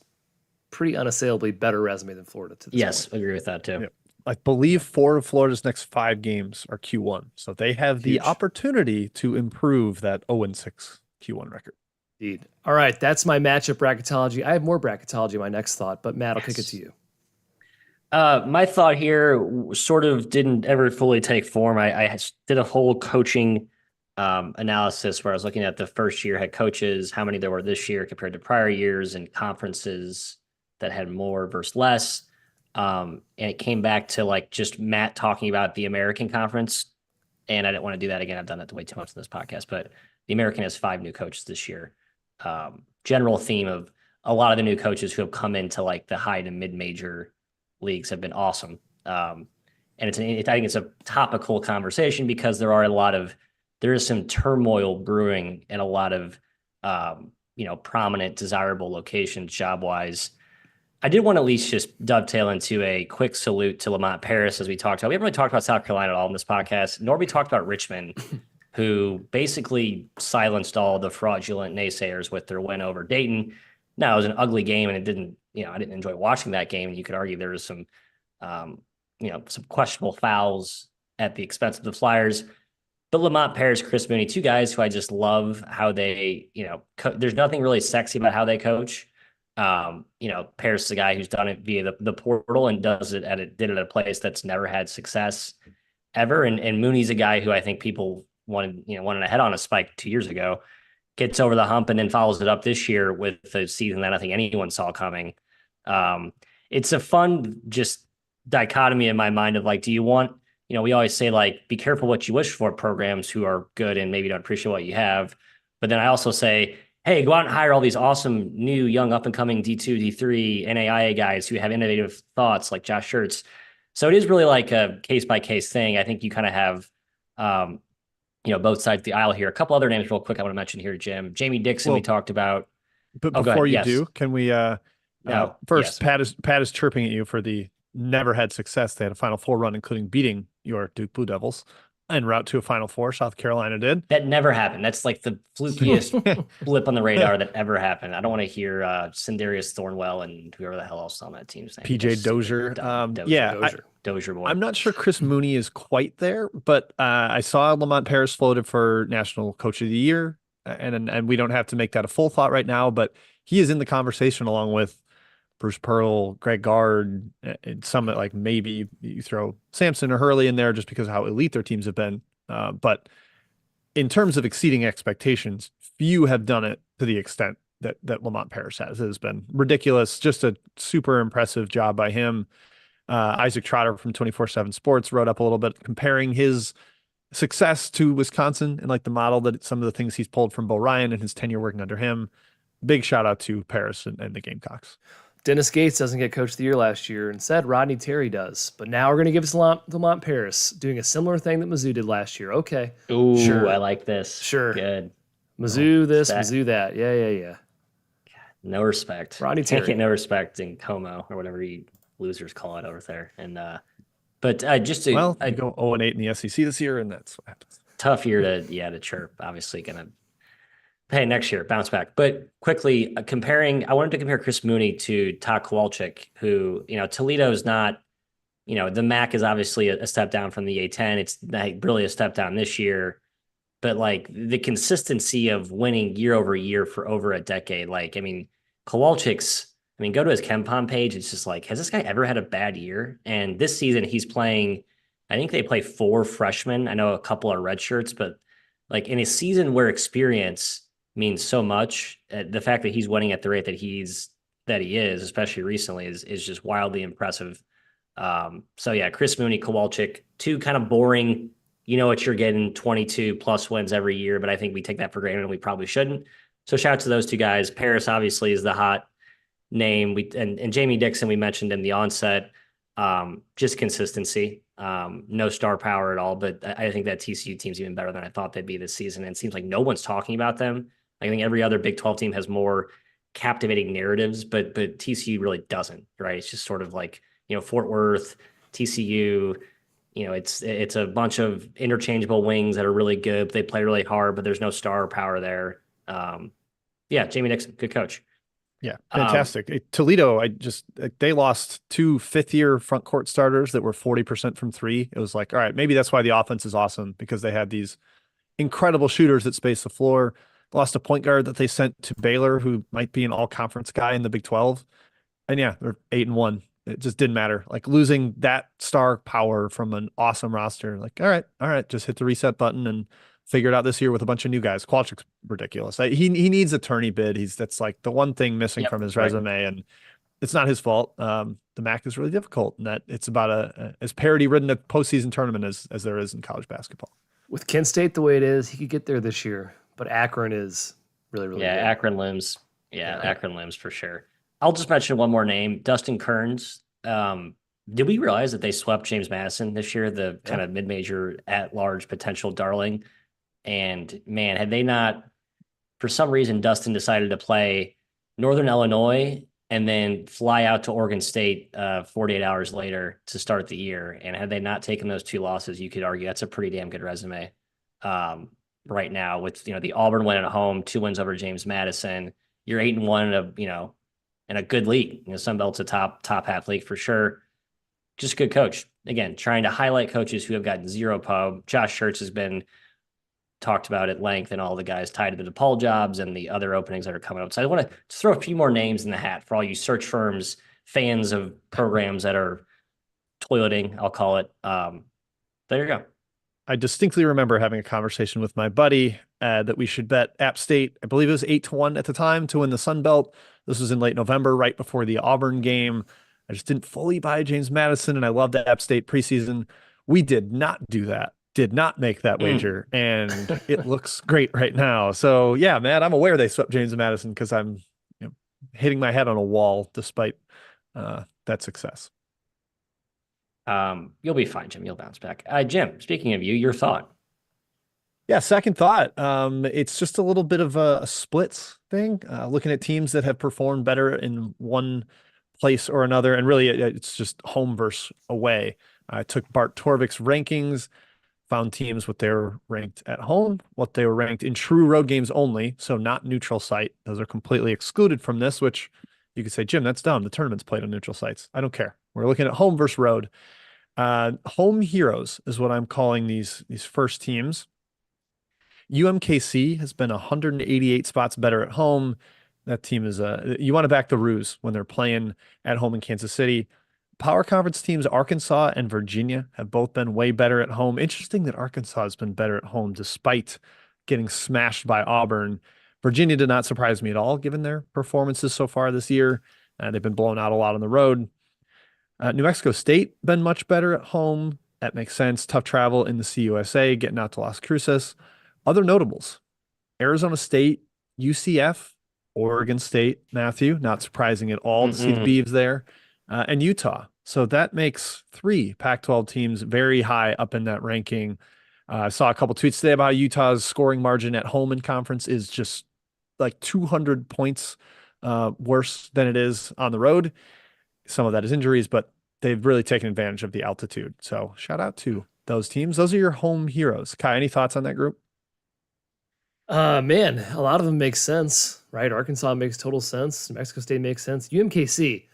pretty unassailably better resume than Florida to this Yes, point. agree with that too. Yep. I believe 4 of Florida's next 5 games are Q1. So they have the Huge. opportunity to improve that 0-6 Q1 record. Indeed. All right, that's my matchup bracketology. I have more bracketology in my next thought, but Matt, I'll kick it to you. My thought here sort of didn't ever fully take form. I did a whole coaching analysis where I was looking at the first year head coaches, how many there were this year compared to prior years, and conferences that had more versus less. And it came back to like just Matt talking about the American Conference. And I didn't want to do that again. I've done that way too much in this podcast, but the American has 5 new coaches this year. General theme of a lot of the new coaches who have come into like the high to mid-major leagues have been awesome. And I think it's a topical conversation because there is some turmoil brewing in a lot of, prominent, desirable locations job-wise. I did want to at least just dovetail into a quick salute to Lamont Paris, as we talked about. We haven't really talked about South Carolina at all in this podcast, nor we talked about Richmond, who basically silenced all the fraudulent naysayers with their win over Dayton. Now, it was an ugly game, and I didn't enjoy watching that game. And you could argue there was some questionable fouls at the expense of the Flyers. But Lamont Paris, Chris Mooney, 2 guys who I just love how they, there's nothing really sexy about how they coach. Paris is a guy who's done it via the portal and did it at a place that's never had success ever. And Mooney's a guy who I think people wanted to head on a spike 2 years ago, gets over the hump and then follows it up this year with a season that I think anyone saw coming. It's a fun just dichotomy in my mind of like, do you want, we always say like, be careful what you wish for programs who are good and maybe don't appreciate what you have. But then I also say, hey, go out and hire all these awesome new young up and coming D2, D3, NAIA guys who have innovative thoughts like Josh Schertz. So it is really like a case by case thing. I think you kind of have, both sides of the aisle here. A couple other names real quick I want to mention here, Jim. Jamie Dixon, we talked about. But before you do, can we first, yes. Pat is chirping at you for the never had success. They had a Final Four run, including beating your Duke Blue Devils en route to a Final Four. South Carolina did. That never happened. That's like the flukiest blip on the radar that ever happened. I don't want to hear Sindarius Thornwell and whoever the hell else on that team's name. PJ Dozier. Dozier boy. I'm not sure Chris Mooney is quite there, but I saw Lamont Paris floated for National Coach of the Year, and we don't have to make that a full thought right now, but he is in the conversation along with Bruce Pearl, Greg Gard, and some like maybe you throw Sampson or Hurley in there just because of how elite their teams have been. But in terms of exceeding expectations, few have done it to the extent that Lamont Paris has. It has been ridiculous. Just a super impressive job by him. Isaac Trotter from 24/7 Sports wrote up a little bit comparing his success to Wisconsin and like the model that some of the things he's pulled from Bo Ryan and his tenure working under him. Big shout out to Paris and the Gamecocks. Dennis Gates doesn't get Coach of the Year last year. Instead, Rodney Terry does. But now we're going to give us Lamont Paris doing a similar thing that Mizzou did last year. Okay. Ooh, sure. I like this. Sure. Good. Mizzou this, Mizzou that. Yeah. No respect. Rodney Terry. Can't get no respect in Como or whatever you losers call it over there. And but just to go 0-8 in the SEC this year, and that's what happens. Tough year to chirp. Obviously, gonna pay next year, bounce back. But quickly I wanted to compare Chris Mooney to Todd Kowalczyk, who Toledo is not. The MAC is obviously a step down from the A10. It's like really a step down this year, but like the consistency of winning year over year for over a decade. Like, Kowalczyk's. Go to his KenPom page. It's just like, has this guy ever had a bad year? And this season he's playing, I think they play 4 freshmen. I know a couple are red shirts, but like in a season where experience means so much, the fact that he's winning at the rate that he is, especially recently, is just wildly impressive. So yeah, Chris Mooney, Kowalczyk, 2 kind of boring, what you're getting 22 plus wins every year, but I think we take that for granted and we probably shouldn't. So shout out to those 2 guys. Paris obviously is the hot name. And Jamie Dixon we mentioned in the onset, just consistency. No star power at all, but I think that TCU team's even better than I thought they'd be this season. And it seems like no one's talking about them. I think every other Big 12 team has more captivating narratives, but TCU really doesn't, right? It's just sort of like, Fort Worth, TCU, it's a bunch of interchangeable wings that are really good. They play really hard, but there's no star power there. Yeah, Jamie Dixon, good coach. Yeah, fantastic. Toledo, they lost 2 fifth-year front court starters that were 40% from three. It was like, all right, maybe that's why the offense is awesome, because they had these incredible shooters that space the floor. Lost a point guard that they sent to Baylor, who might be an all-conference guy in the Big 12. And yeah, they're 8-1. It just didn't matter. Like losing that star power from an awesome roster. Like, all right, just hit the reset button and figure it out this year with a bunch of new guys. Kowalczyk's ridiculous. He needs a tourney bid. That's like the one thing missing from his resume, and it's not his fault. The MAC is really difficult, and that it's about as parity-ridden a postseason tournament as there is in college basketball. With Kent State the way it is, he could get there this year, but Akron is really, really good. Akron limbs. Yeah, Akron limbs for sure. I'll just mention one more name, Dustin Kearns. Did we realize that they swept James Madison this year, the kind of mid-major at-large potential darling? And man, had they not, for some reason, Dustin decided to play Northern Illinois and then fly out to Oregon State 48 hours later to start the year. And had they not taken those 2 losses, you could argue that's a pretty damn good resume right now with, the Auburn win at home, 2 wins over James Madison. You're 8-1 in a good league. Sun Belt's a top half league for sure. Just a good coach. Again, trying to highlight coaches who have gotten 0 pub. Josh Schertz has been talked about at length, and all the guys tied to the DePaul jobs and the other openings that are coming up. So I want to throw a few more names in the hat for all you search firms, fans of programs that are toileting, I'll call it. There you go. I distinctly remember having a conversation with my buddy that we should bet App State. I believe it was 8-1 at the time to win the Sun Belt. This was in late November, right before the Auburn game. I just didn't fully buy James Madison, and I loved App State preseason. We did not do that. Did not make that wager, and it looks great right now. So yeah, man, I'm aware they swept James Madison because I'm hitting my head on a wall despite that success. You'll be fine, Jim. You'll bounce back. Jim, speaking of you, your thought. Yeah, second thought. It's just a little bit of a splits thing, looking at teams that have performed better in one place or another, and really it's just home versus away. I took Bart Torvik's rankings, found teams what they were ranked at home, what they were ranked in true road games only, so not neutral site. Those are completely excluded from this, which you could say, Jim, that's dumb. The tournament's played on neutral sites. I don't care. We're looking at home versus road. Home heroes is what I'm calling these first teams. UMKC has been 188 spots better at home. That team is you want to back the Roos when they're playing at home in Kansas City. Power conference teams, Arkansas and Virginia, have both been way better at home. Interesting that Arkansas has been better at home despite getting smashed by Auburn. Virginia did not surprise me at all, given their performances so far this year. They've been blown out a lot on the road. New Mexico State been much better at home. That makes sense. Tough travel in the CUSA, getting out to Las Cruces. Other notables, Arizona State, UCF, Oregon State, Matthew, not surprising at all to see the Beavs there, and Utah. So that makes 3 Pac-12 teams very high up in that ranking. I saw a couple tweets today about Utah's scoring margin at home in conference is just like 200 points worse than it is on the road. Some of that is injuries, but they've really taken advantage of the altitude. So shout out to those teams. Those are your home heroes. Kai, any thoughts on that group? Man, a lot of them make sense, right? Arkansas makes total sense. New Mexico State makes sense. UMKC,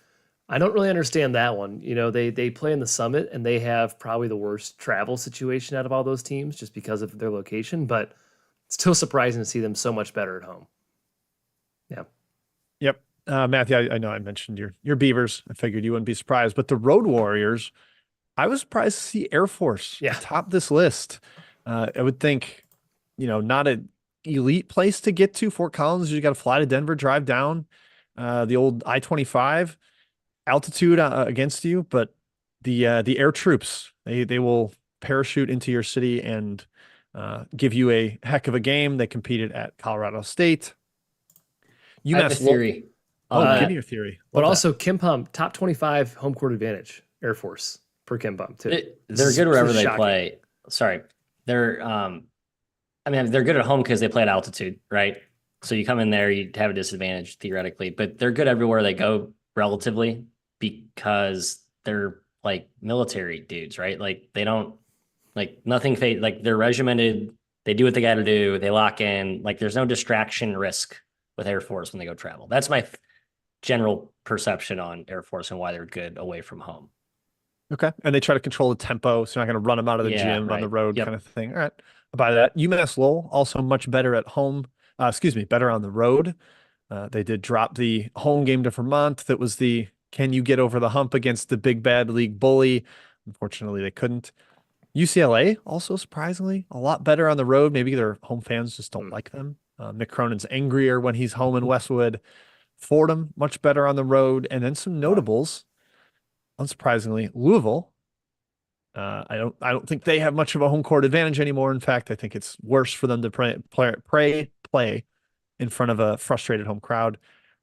I don't really understand that one. They play in the Summit, and they have probably the worst travel situation out of all those teams just because of their location, but it's still surprising to see them so much better at home. Yeah. Yep. Matthew, I know I mentioned your Beavers. I figured you wouldn't be surprised, but the Road Warriors, I was surprised to see Air Force top this list. I would think, not an elite place to get to. Fort Collins, you got to fly to Denver, drive down the old I-25, altitude against you, but the air troops, they will parachute into your city and give you a heck of a game. They competed at Colorado State. I have a theory. Give me your theory. But Love that. also Kimpom, top 25 home court advantage, Air Force per Kimpom too. They're good wherever they play. Sorry. They're I mean, they're good at home because they play at altitude, right? So you come in there, you have a disadvantage theoretically, but they're good everywhere they go relatively because they're like military dudes, right? Like they don't like nothing like they're regimented. They do what they got to do. They lock in. Like there's no distraction risk with Air Force when they go travel. That's my general perception on Air Force and why they're good away from home. Okay. And they try to control the tempo, so you're not going to run them out of the gym on the road kind of thing. All right. By that, UMass Lowell also much better at home. Better on the road. They did drop the home game to Vermont. That was the can you get over the hump against the big bad league bully? Unfortunately, they couldn't. UCLA also surprisingly a lot better on the road. Maybe their home fans just don't like them. Mick Cronin's angrier when he's home in Westwood. Fordham much better on the road, and then some notables. Unsurprisingly, Louisville. I don't think they have much of a home court advantage anymore. In fact, I think it's worse for them to play in front of a frustrated home crowd.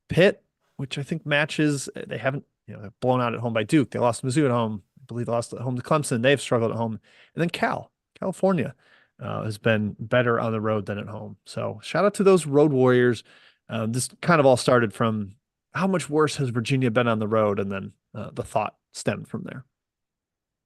Pitt, which I think matches, they haven't, they're blown out at home by Duke. They lost to Mizzou at home. I believe they lost at home to Clemson. They've struggled at home. And then California has been better on the road than at home. So shout out to those road warriors. This kind of all started from how much worse has Virginia been on the road? And then the thought stemmed from there.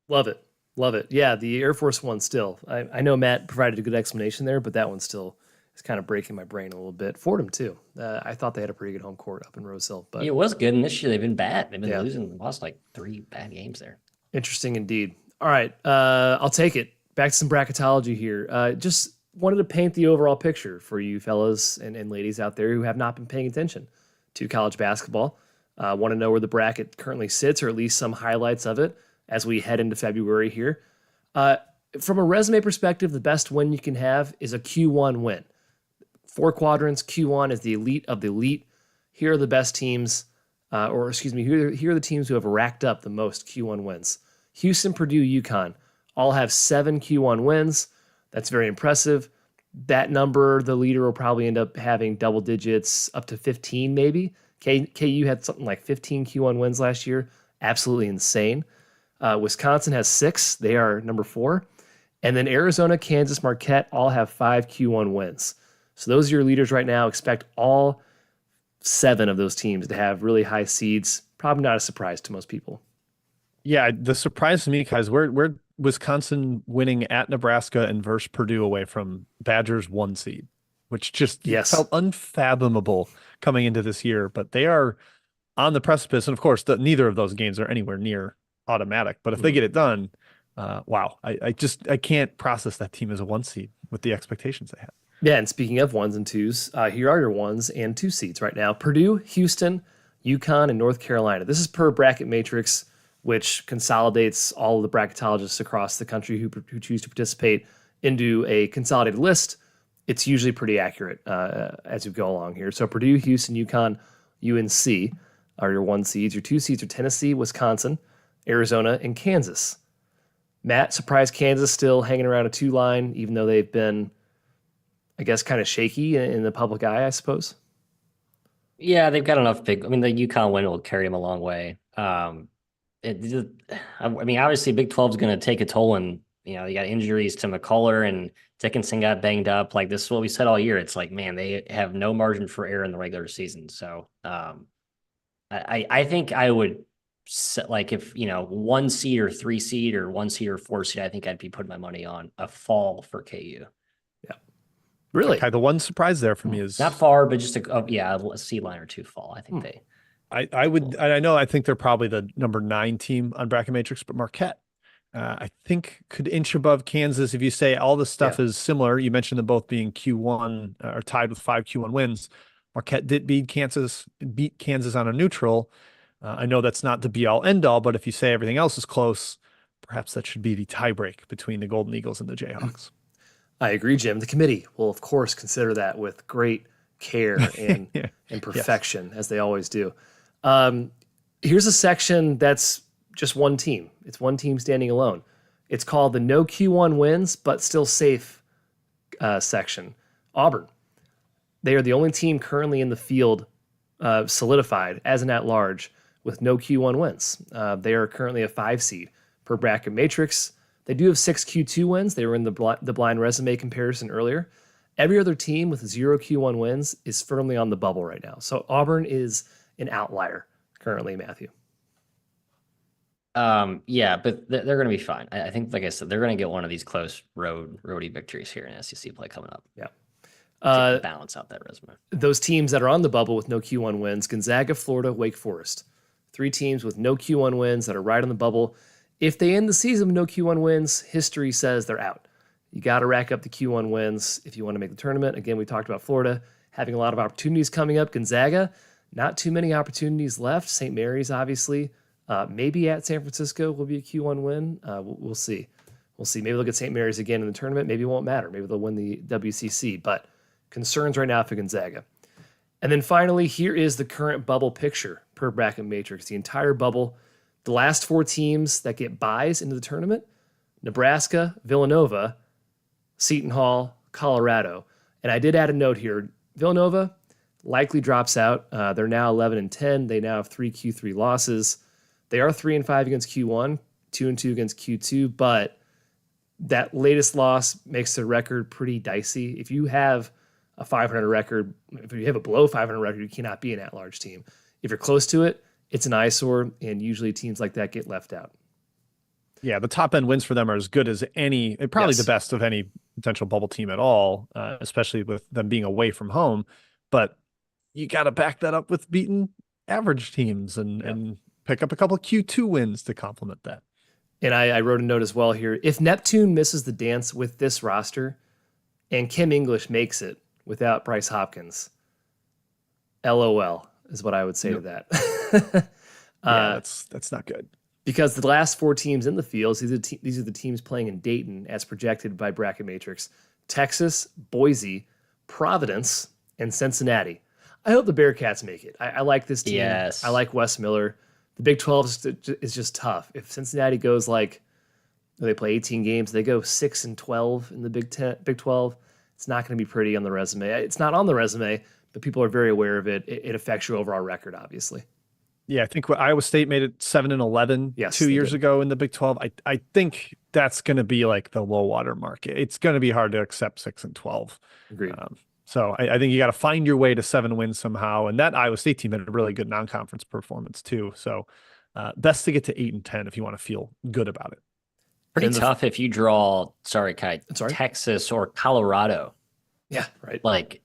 Love it. Love it. Yeah, the Air Force one still. I know Matt provided a good explanation there, but that one still is kind of breaking my brain a little bit. Fordham, too. I thought they had a pretty good home court up in Rose Hill. But it was good, and this year they've been bad. They've been losing, lost like 3 bad games there. Interesting indeed. All right, I'll take it. Back to some bracketology here. Just wanted to paint the overall picture for you fellas and ladies out there who have not been paying attention to college basketball. Want to know where the bracket currently sits, or at least some highlights of it as we head into February here. From a resume perspective, the best win you can have is a Q1 win. 4 quadrants, Q1 is the elite of the elite. Here are the best teams, here are the teams who have racked up the most Q1 wins. Houston, Purdue, UConn all have 7 Q1 wins. That's very impressive. That number, the leader will probably end up having double digits, up to 15 maybe. KU had something like 15 Q1 wins last year. Absolutely insane. Wisconsin has 6. They are number 4. And then Arizona, Kansas, Marquette all have 5 Q1 wins. So those are your leaders right now. Expect all 7 of those teams to have really high seeds. Probably not a surprise to most people. Yeah, the surprise to me, guys, we're Wisconsin winning at Nebraska and versus Purdue away from Badgers 1 seed, which just felt unfathomable coming into this year. But they are on the precipice. And of course, neither of those games are anywhere near automatic. But if they get it done, wow, I can't process that team as a 1 seed with the expectations they had. Yeah, and speaking of 1s and 2s, here are your 1s and 2 seeds right now. Purdue, Houston, UConn, and North Carolina. This is per bracket matrix, which consolidates all of the bracketologists across the country who choose to participate into a consolidated list. It's usually pretty accurate as we go along here. So Purdue, Houston, UConn, UNC are your 1 seeds. Your 2 seeds are Tennessee, Wisconsin, Arizona, and Kansas. Matt, surprised Kansas still hanging around a 2 line, even though they've been, I guess, kind of shaky in the public eye, I suppose. Yeah, they've got enough the UConn win will carry them a long way. Obviously Big 12 is going to take a toll, and you got injuries to McCullough and Dickinson got banged up. Like, this is what we said all year. It's like, man, they have no margin for error in the regular season. So I think I would set, like, if 1 seed or 3 seed or 1 seed or 4 seed, I think I'd be putting my money on a fall for KU. Yeah, really. Okay, the one surprise there for me is not far, but just a seed line or 2 fall. I think I think they're probably the number 9 team on bracket matrix, but Marquette, I think could inch above Kansas. If you say all the stuff is similar, you mentioned them both being Q1 or tied with 5 Q1 wins. Marquette did beat Kansas on a neutral. I know that's not the be all end all, but if you say everything else is close, perhaps that should be the tiebreak between the Golden Eagles and the Jayhawks. I agree, Jim. The committee will, of course, consider that with great care and perfection, as they always do. Here's a section that's just one team. It's one team standing alone. It's called the no Q1 wins, but still safe section. Auburn. They are the only team currently in the field solidified as an at-large with no Q1 wins. They are currently a 5 seed per bracket matrix. They do have 6 Q2 wins. They were in the blind resume comparison earlier. Every other team with 0 Q1 wins is firmly on the bubble right now. So Auburn is an outlier currently, Matthew. Yeah, but they're going to be fine. I think, like I said, they're going to get one of these close roady victories here in SEC play coming up. Yeah. To balance out that resume. Those teams that are on the bubble with no Q1 wins: Gonzaga, Florida, Wake Forest. 3 teams with no Q1 wins that are right on the bubble. If they end the season with no Q1 wins, history says they're out. You got to rack up the Q1 wins if you want to make the tournament. Again, we talked about Florida having a lot of opportunities coming up. Gonzaga, not too many opportunities left. St. Mary's, obviously. Maybe at San Francisco will be a Q1 win. We'll see. We'll see. Maybe they'll get St. Mary's again in the tournament. Maybe it won't matter. Maybe they'll win the WCC. But concerns right now for Gonzaga. And then finally, here is the current bubble picture per bracket matrix. The entire bubble. The last 4 teams that get buys into the tournament: Nebraska, Villanova, Seton Hall, Colorado. And I did add a note here. Villanova likely drops out. They're now 11-10. They now have 3 Q3 losses. They are 3-5 against Q1, 2-2 against Q2, but that latest loss makes the record pretty dicey. If you have a 500 record, if you have a below 500 record, you cannot be an at-large team. If you're close to it, it's an eyesore, and usually teams like that get left out. Yeah, the top end wins for them are as good as any, probably the best of any potential bubble team at all, especially with them being away from home. But you got to back that up with beating average teams and pick up a couple of Q2 wins to complement that. And I wrote a note as well here. If Neptune misses the dance with this roster and Kim English makes it without Bryce Hopkins, LOL is what I would say to that. That's not good. Because the last 4 teams in the fields, these are the teams playing in Dayton as projected by Bracket Matrix: Texas, Boise, Providence, and Cincinnati. I hope the Bearcats make it. I like this team. Yes. I like Wes Miller. The Big 12 is just tough. If Cincinnati goes they play 18 games, they go 6-12 in the Big 12, it's not going to be pretty on the resume. It's not on the resume, but people are very aware of it. It affects your overall record, obviously. Yeah, I think Iowa State made it 7-11 2 years ago in the Big 12. I think that's going to be like the low water mark. It's going to be hard to accept 6-12. Agreed. So I think you got to find your way to 7 wins somehow. And that Iowa State team had a really good non-conference performance too. So best to get to 8-10 if you want to feel good about it. Pretty tough if you draw, Texas or Colorado. Yeah, right. Like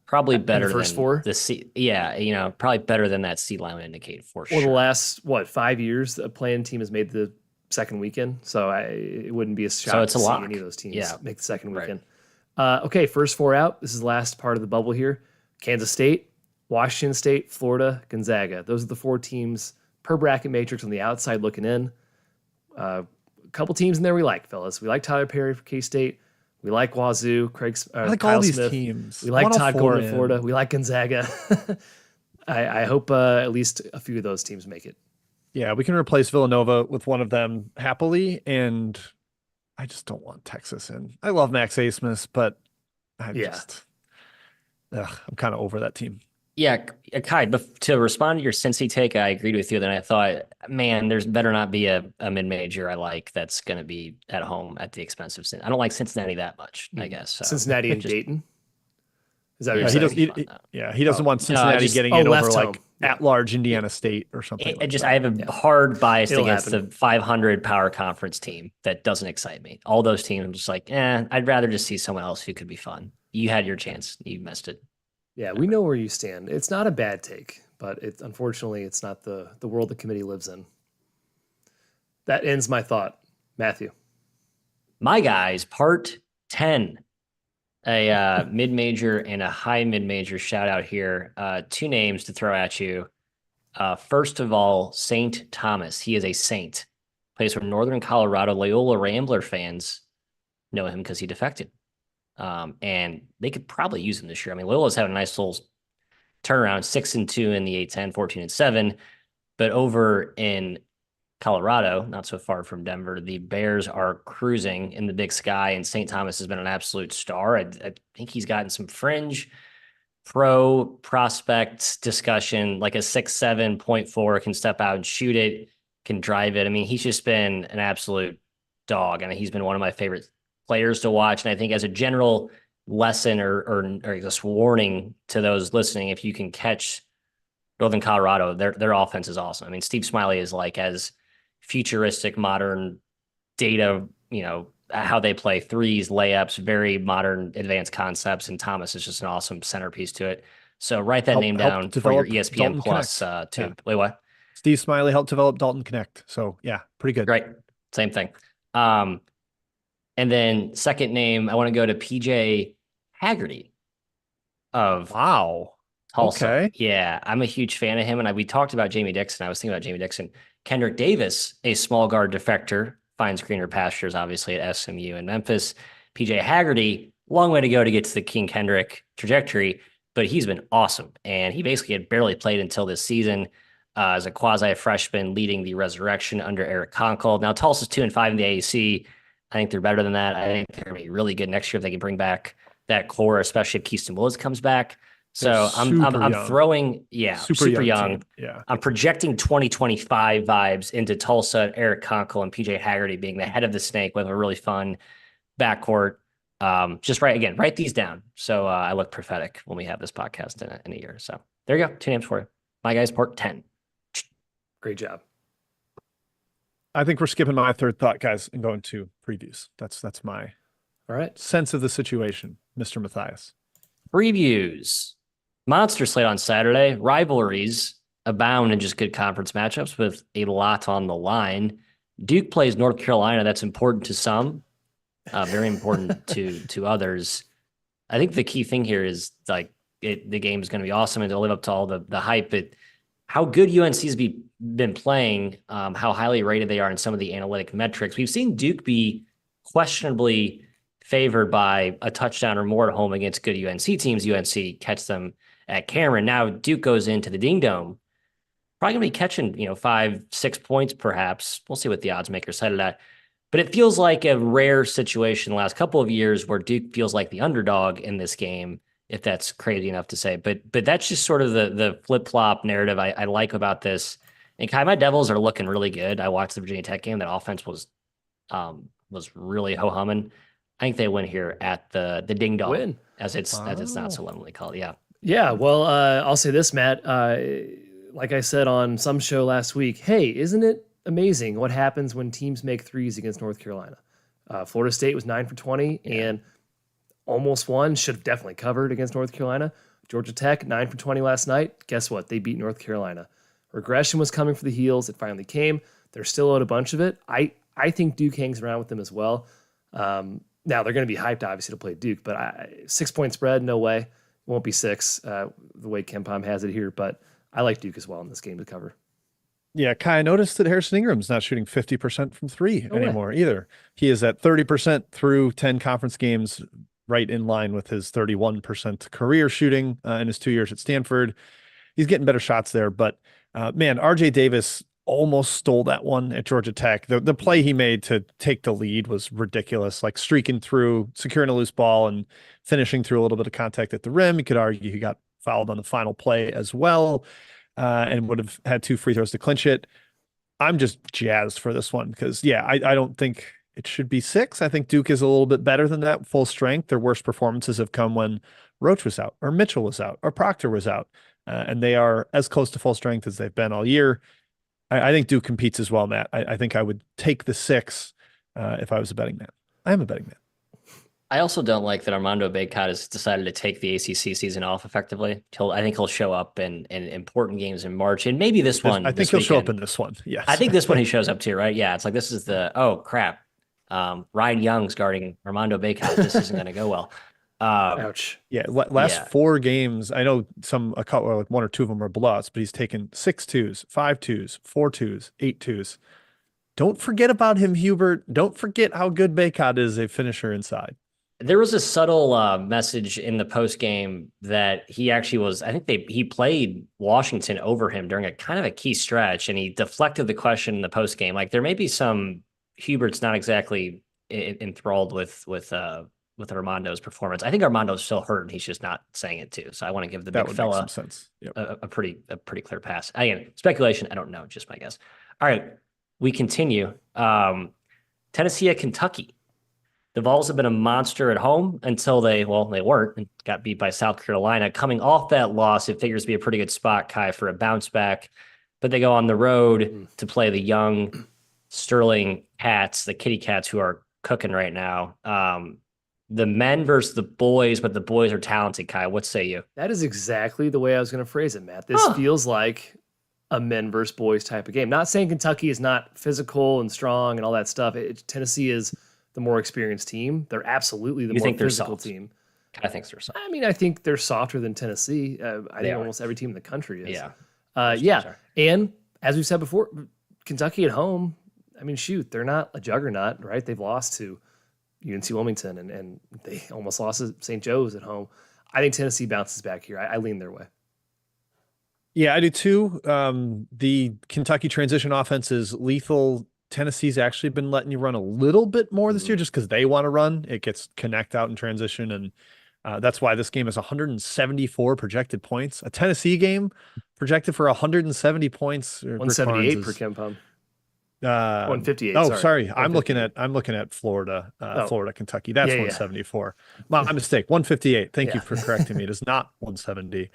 probably better the first than 4. the C. Yeah, probably better than that C line would indicate for sure. Well, the last 5 years, a playing team has made the second weekend, so it wouldn't be a shock so it's to a see lock. any of those teams make the second Right. weekend. Okay, first 4 out. This is the last part of the bubble here. Kansas State, Washington State, Florida, Gonzaga. Those are the 4 teams per bracket matrix on the outside looking in. A couple teams in there we like, fellas. We like Tyler Perry for K-State. We like Wazoo, I like Kyle all these Smith. teams. We like Todd 104 Golden of Florida. We like Gonzaga. I hope at least a few of those teams make it. Yeah, we can replace Villanova with one of them happily, and I just don't want Texas in. I love Max Asmus, but I'm kind of over that team. Yeah, Kai, but to respond to your Cincy take, I agreed with you. Then I thought, man, there's better not be a mid-major I like that's going to be at home at the expense of Cincinnati. I don't like Cincinnati that much, I guess. So. Cincinnati and Dayton? Is that what Yeah, you're he saying? does- He doesn't want Cincinnati getting in left over home. like at-large Indiana State or something. I have a hard bias It'll against happen. the 500 power conference team that doesn't excite me. All those teams, I'm just like, I'd rather just see someone else who could be fun. You had your chance, you missed it. Yeah, we know where you stand. It's not a bad take, but unfortunately, it's not the world the committee lives in. That ends my thought. Matthew. My guys, part 10. A mid-major and a high mid-major shout out here. 2 names to throw at you. First of all, St. Thomas. He is a Saint. Plays for Northern Colorado. Loyola Rambler fans know him because he defected. And they could probably use him this year. I mean, Loyola's had a nice little turnaround, 6-2 in the A10, 14-7. But over in Colorado, not so far from Denver, the Bears are cruising in the Big Sky, and St. Thomas has been an absolute star. I think he's gotten some fringe pro prospect discussion, like a 6'7.4" can step out and shoot it, can drive it. I mean, he's just been an absolute dog. I mean, he's been one of my favorite players to watch. And I think as a general lesson or just warning to those listening, if you can catch Northern Colorado, their offense is awesome. I mean, Steve Smiley is like as futuristic, modern data, how they play threes, layups, very modern, advanced concepts. And Thomas is just an awesome centerpiece to it. So write that name down for your ESPN Dalton Plus too. Yeah. Wait, what? Steve Smiley helped develop Dalton Connect. So yeah, pretty good. Right. Same thing. And then second name, I want to go to PJ Haggerty of Wow. Tulsa. Okay. Yeah, I'm a huge fan of him. And we talked about Jamie Dixon. I was thinking about Jamie Dixon. Kendrick Davis, a small guard defector, finds greener pastures, obviously, at SMU and Memphis. PJ Haggerty, long way to go to get to the King Kendrick trajectory, but he's been awesome. And he basically had barely played until this season as a quasi-freshman leading the resurrection under Eric Conkle. Now, Tulsa's 2-5 in the AAC. I think they're better than that. I think they're going to be really good next year if they can bring back that core, especially if Keaston Willis comes back. So I'm throwing, super young. Yeah. I'm projecting 2025 vibes into Tulsa, Eric Conkle, and PJ Haggerty being the head of the snake with a really fun backcourt. Just write these down. So I look prophetic when we have this podcast in a year. So there you go. 2 names for you. My guys, part 10. Great job. I think we're skipping my third thought, guys, and going to previews. That's my All right. sense of the situation, Mr. Matthias. Previews. Monster slate on Saturday. Rivalries abound in just good conference matchups with a lot on the line. Duke plays North Carolina. That's important to some, very important to others. I think the key thing here is like the game is going to be awesome and to live up to all the hype. But how good UNC's been playing, how highly rated they are in some of the analytic metrics. We've seen Duke be questionably favored by a touchdown or more at home against good UNC teams. UNC catch them at Cameron. Now Duke goes into the Ding Dome, probably going to be catching 5-6 points perhaps. We'll see what the odds makers said of that. But it feels like a rare situation the last couple of years where Duke feels like the underdog in this game, if that's crazy enough to say. But that's just sort of the flip-flop narrative I like about this. And Kai, my Devils are looking really good. I watched the Virginia Tech game. That offense was really ho-humming. I think they win here at the Ding Dong, as it's not solemnly called. Yeah. Yeah. Well, I'll say this, Matt. Like I said on some show last week, hey, isn't it amazing what happens when teams make threes against North Carolina? Florida State was 9 for 20 and almost won. Should have definitely covered against North Carolina. Georgia Tech 9 for 20 last night. Guess what? They beat North Carolina. Regression was coming for the heels. It finally came. They're still owed a bunch of it. I think Duke hangs around with them as well. Now they're going to be hyped, obviously, to play Duke, but 6-point spread, no way. Won't be 6 the way KenPom has it here, but I like Duke as well in this game to cover. Yeah, Kai, I noticed that Harrison Ingram's not shooting 50% from three anymore either. He is at 30% through 10 conference games, right in line with his 31% career shooting in his 2 years at Stanford. He's getting better shots there, but man, RJ Davis almost stole that one at Georgia Tech. The play he made to take the lead was ridiculous, like streaking through, securing a loose ball and finishing through a little bit of contact at the rim. You could argue he got fouled on the final play as well, and would have had 2 free throws to clinch it. I'm just jazzed for this one because, I don't think it should be 6. I think Duke is a little bit better than that, full strength. Their worst performances have come when Roach was out or Mitchell was out or Proctor was out, and they are as close to full strength as they've been all year. I think Duke competes as well, Matt. I think I would take the 6 if I was a betting man. I am a betting man. I also don't like that Armando Bacot has decided to take the ACC season off effectively. I think he'll show up in important games in March, and maybe this one. I think he'll show up in this one. Yes, I think this one he shows up too, right? Yeah, it's like this is crap. Ryan Young's guarding Armando Bacot. This isn't going to go well. Ouch. Yeah, last 4 games, I know a couple, 1 or 2 of them are blowouts, but he's taken 6 twos, 5 twos, 4 twos, 8 twos. Don't forget about him, Hubert. Don't forget how good Bacot is a finisher inside. There was a subtle message in the post game that he actually was. I think he played Washington over him during a kind of a key stretch, and he deflected the question in the post game. Like there may be some Hubert's not exactly enthralled with with Armando's performance. I think Armando's still hurt and he's just not saying it too. So I want to give the That big would make some fella sense. Yep. a pretty clear pass. Again, speculation. I don't know, just my guess. All right, we continue. Tennessee at Kentucky. The Vols have been a monster at home until they weren't and got beat by South Carolina. Coming off that loss, it figures to be a pretty good spot, Kai, for a bounce back. But they go on the road to play the young Sterling Cats, the Kitty Cats, who are cooking right now. The men versus the boys, but the boys are talented, Kai. What say you? That is exactly the way I was going to phrase it, Matt. This feels like a men versus boys type of game. Not saying Kentucky is not physical and strong and all that stuff. Tennessee is the more experienced team. They're absolutely the more physical team. I think they're soft. I mean, I think they're softer than Tennessee. I think almost every team in the country is. Yeah. Yeah. And as we've said before, Kentucky at home, I mean, shoot, they're not a juggernaut, right? They've lost to UNC Wilmington and they almost lost to St. Joe's at home. I think Tennessee bounces back here. I lean their way. Yeah, I do too. The Kentucky transition offense is lethal. Tennessee's actually been letting you run a little bit more this year just because they want to run. It gets connect out in transition. And that's why this game is 174 projected points. A Tennessee game projected for 170 points. 178 per KenPom. 158. Oh, sorry. I'm looking at Florida, Florida, Kentucky. That's 174. My mistake. 158. Thank you for correcting me. It is not 170.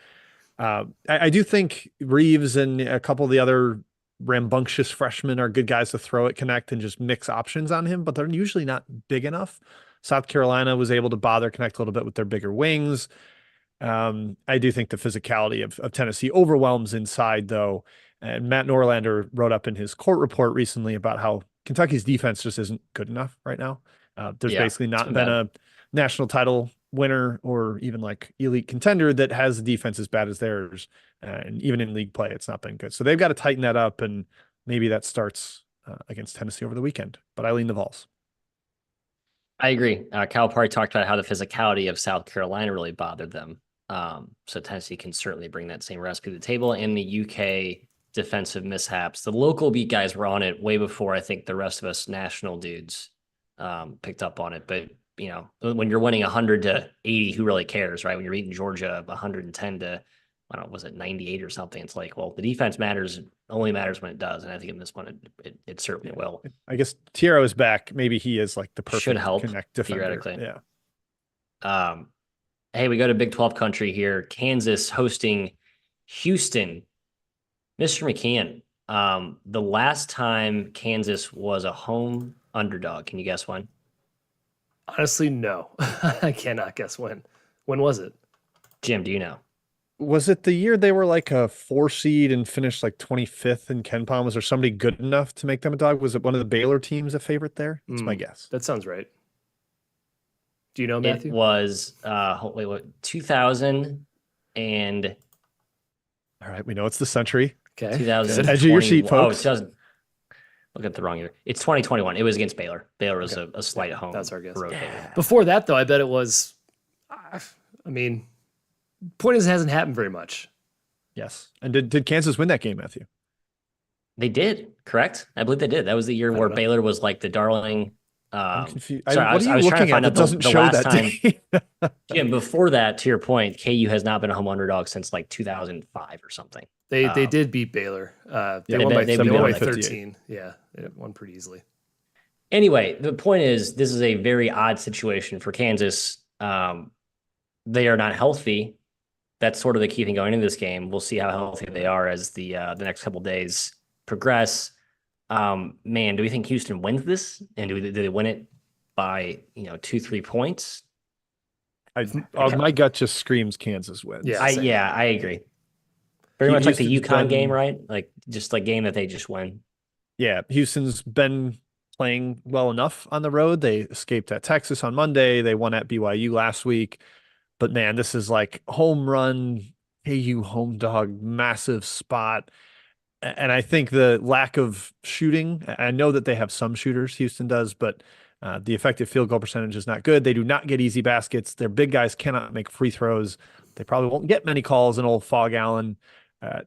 I do think Reeves and a couple of the other rambunctious freshmen are good guys to throw at Connect and just mix options on him, but they're usually not big enough. South Carolina was able to bother Connect a little bit with their bigger wings. I do think the physicality of Tennessee overwhelms inside, though. And Matt Norlander wrote up in his court report recently about how Kentucky's defense just isn't good enough right now. There's basically not been a national title winner or even like elite contender that has a defense as bad as theirs. And even in league play, it's not been good. So they've got to tighten that up. And maybe that starts against Tennessee over the weekend. But I lean the Vols. I agree. Calipari talked about how the physicality of South Carolina really bothered them. So Tennessee can certainly bring that same recipe to the table. And the UK defensive mishaps. The local beat guys were on it way before I think the rest of us national dudes picked up on it. But, you know, when you're winning 100 to 80, who really cares, right? When you're beating Georgia 110 to, I don't know, was it 98 or something? It's like, well, the defense only matters when it does. And I think in this one, it certainly will. I guess Tiro is back. Maybe he is like the perfect should help Connect defender. Theoretically. Yeah. Hey, we go to Big 12 country here. Kansas hosting Houston. Mr. McKeon, the last time Kansas was a home underdog, can you guess when? Honestly, no. I cannot guess when. When was it? Jim, do you know? Was it the year they were like a 4 seed and finished like 25th in KenPom? Was there somebody good enough to make them a dog? Was it one of the Baylor teams a favorite there? That's my guess. That sounds right. Do you know, Matthew? It was 2000 and... All right, we know it's the century. Okay. 2000. Edge of your seat, folks. Look at the wrong year. It's 2021. It was against Baylor. Baylor was a slight home. That's our guess. Yeah. Before that, though, I bet it was. I mean, point is, it hasn't happened very much. Yes. And did Kansas win that game, Matthew? They did, correct? I believe they did. That was the year where Baylor was like the darling. I'm confused. Sorry, what are you looking at that doesn't show that time? Jim, before that, to your point, KU has not been a home underdog since like 2005 or something. They did beat Baylor. They won by 13. Yeah, they won pretty easily. Anyway, the point is, this is a very odd situation for Kansas. They are not healthy. That's sort of the key thing going into this game. We'll see how healthy they are as the next couple of days progress. Man, do we think Houston wins this? And do they win it by 2-3 points? My gut just screams Kansas wins. Yeah, I agree. Very much like the UConn game, right? Like just like game that they just win. Yeah, Houston's been playing well enough on the road. They escaped at Texas on Monday. They won at BYU last week. But man, this is like home run, KU home dog, massive spot. And I think the lack of shooting, I know that they have some shooters, Houston does, but the effective field goal percentage is not good. They do not get easy baskets. Their big guys cannot make free throws. They probably won't get many calls in old Fog Allen.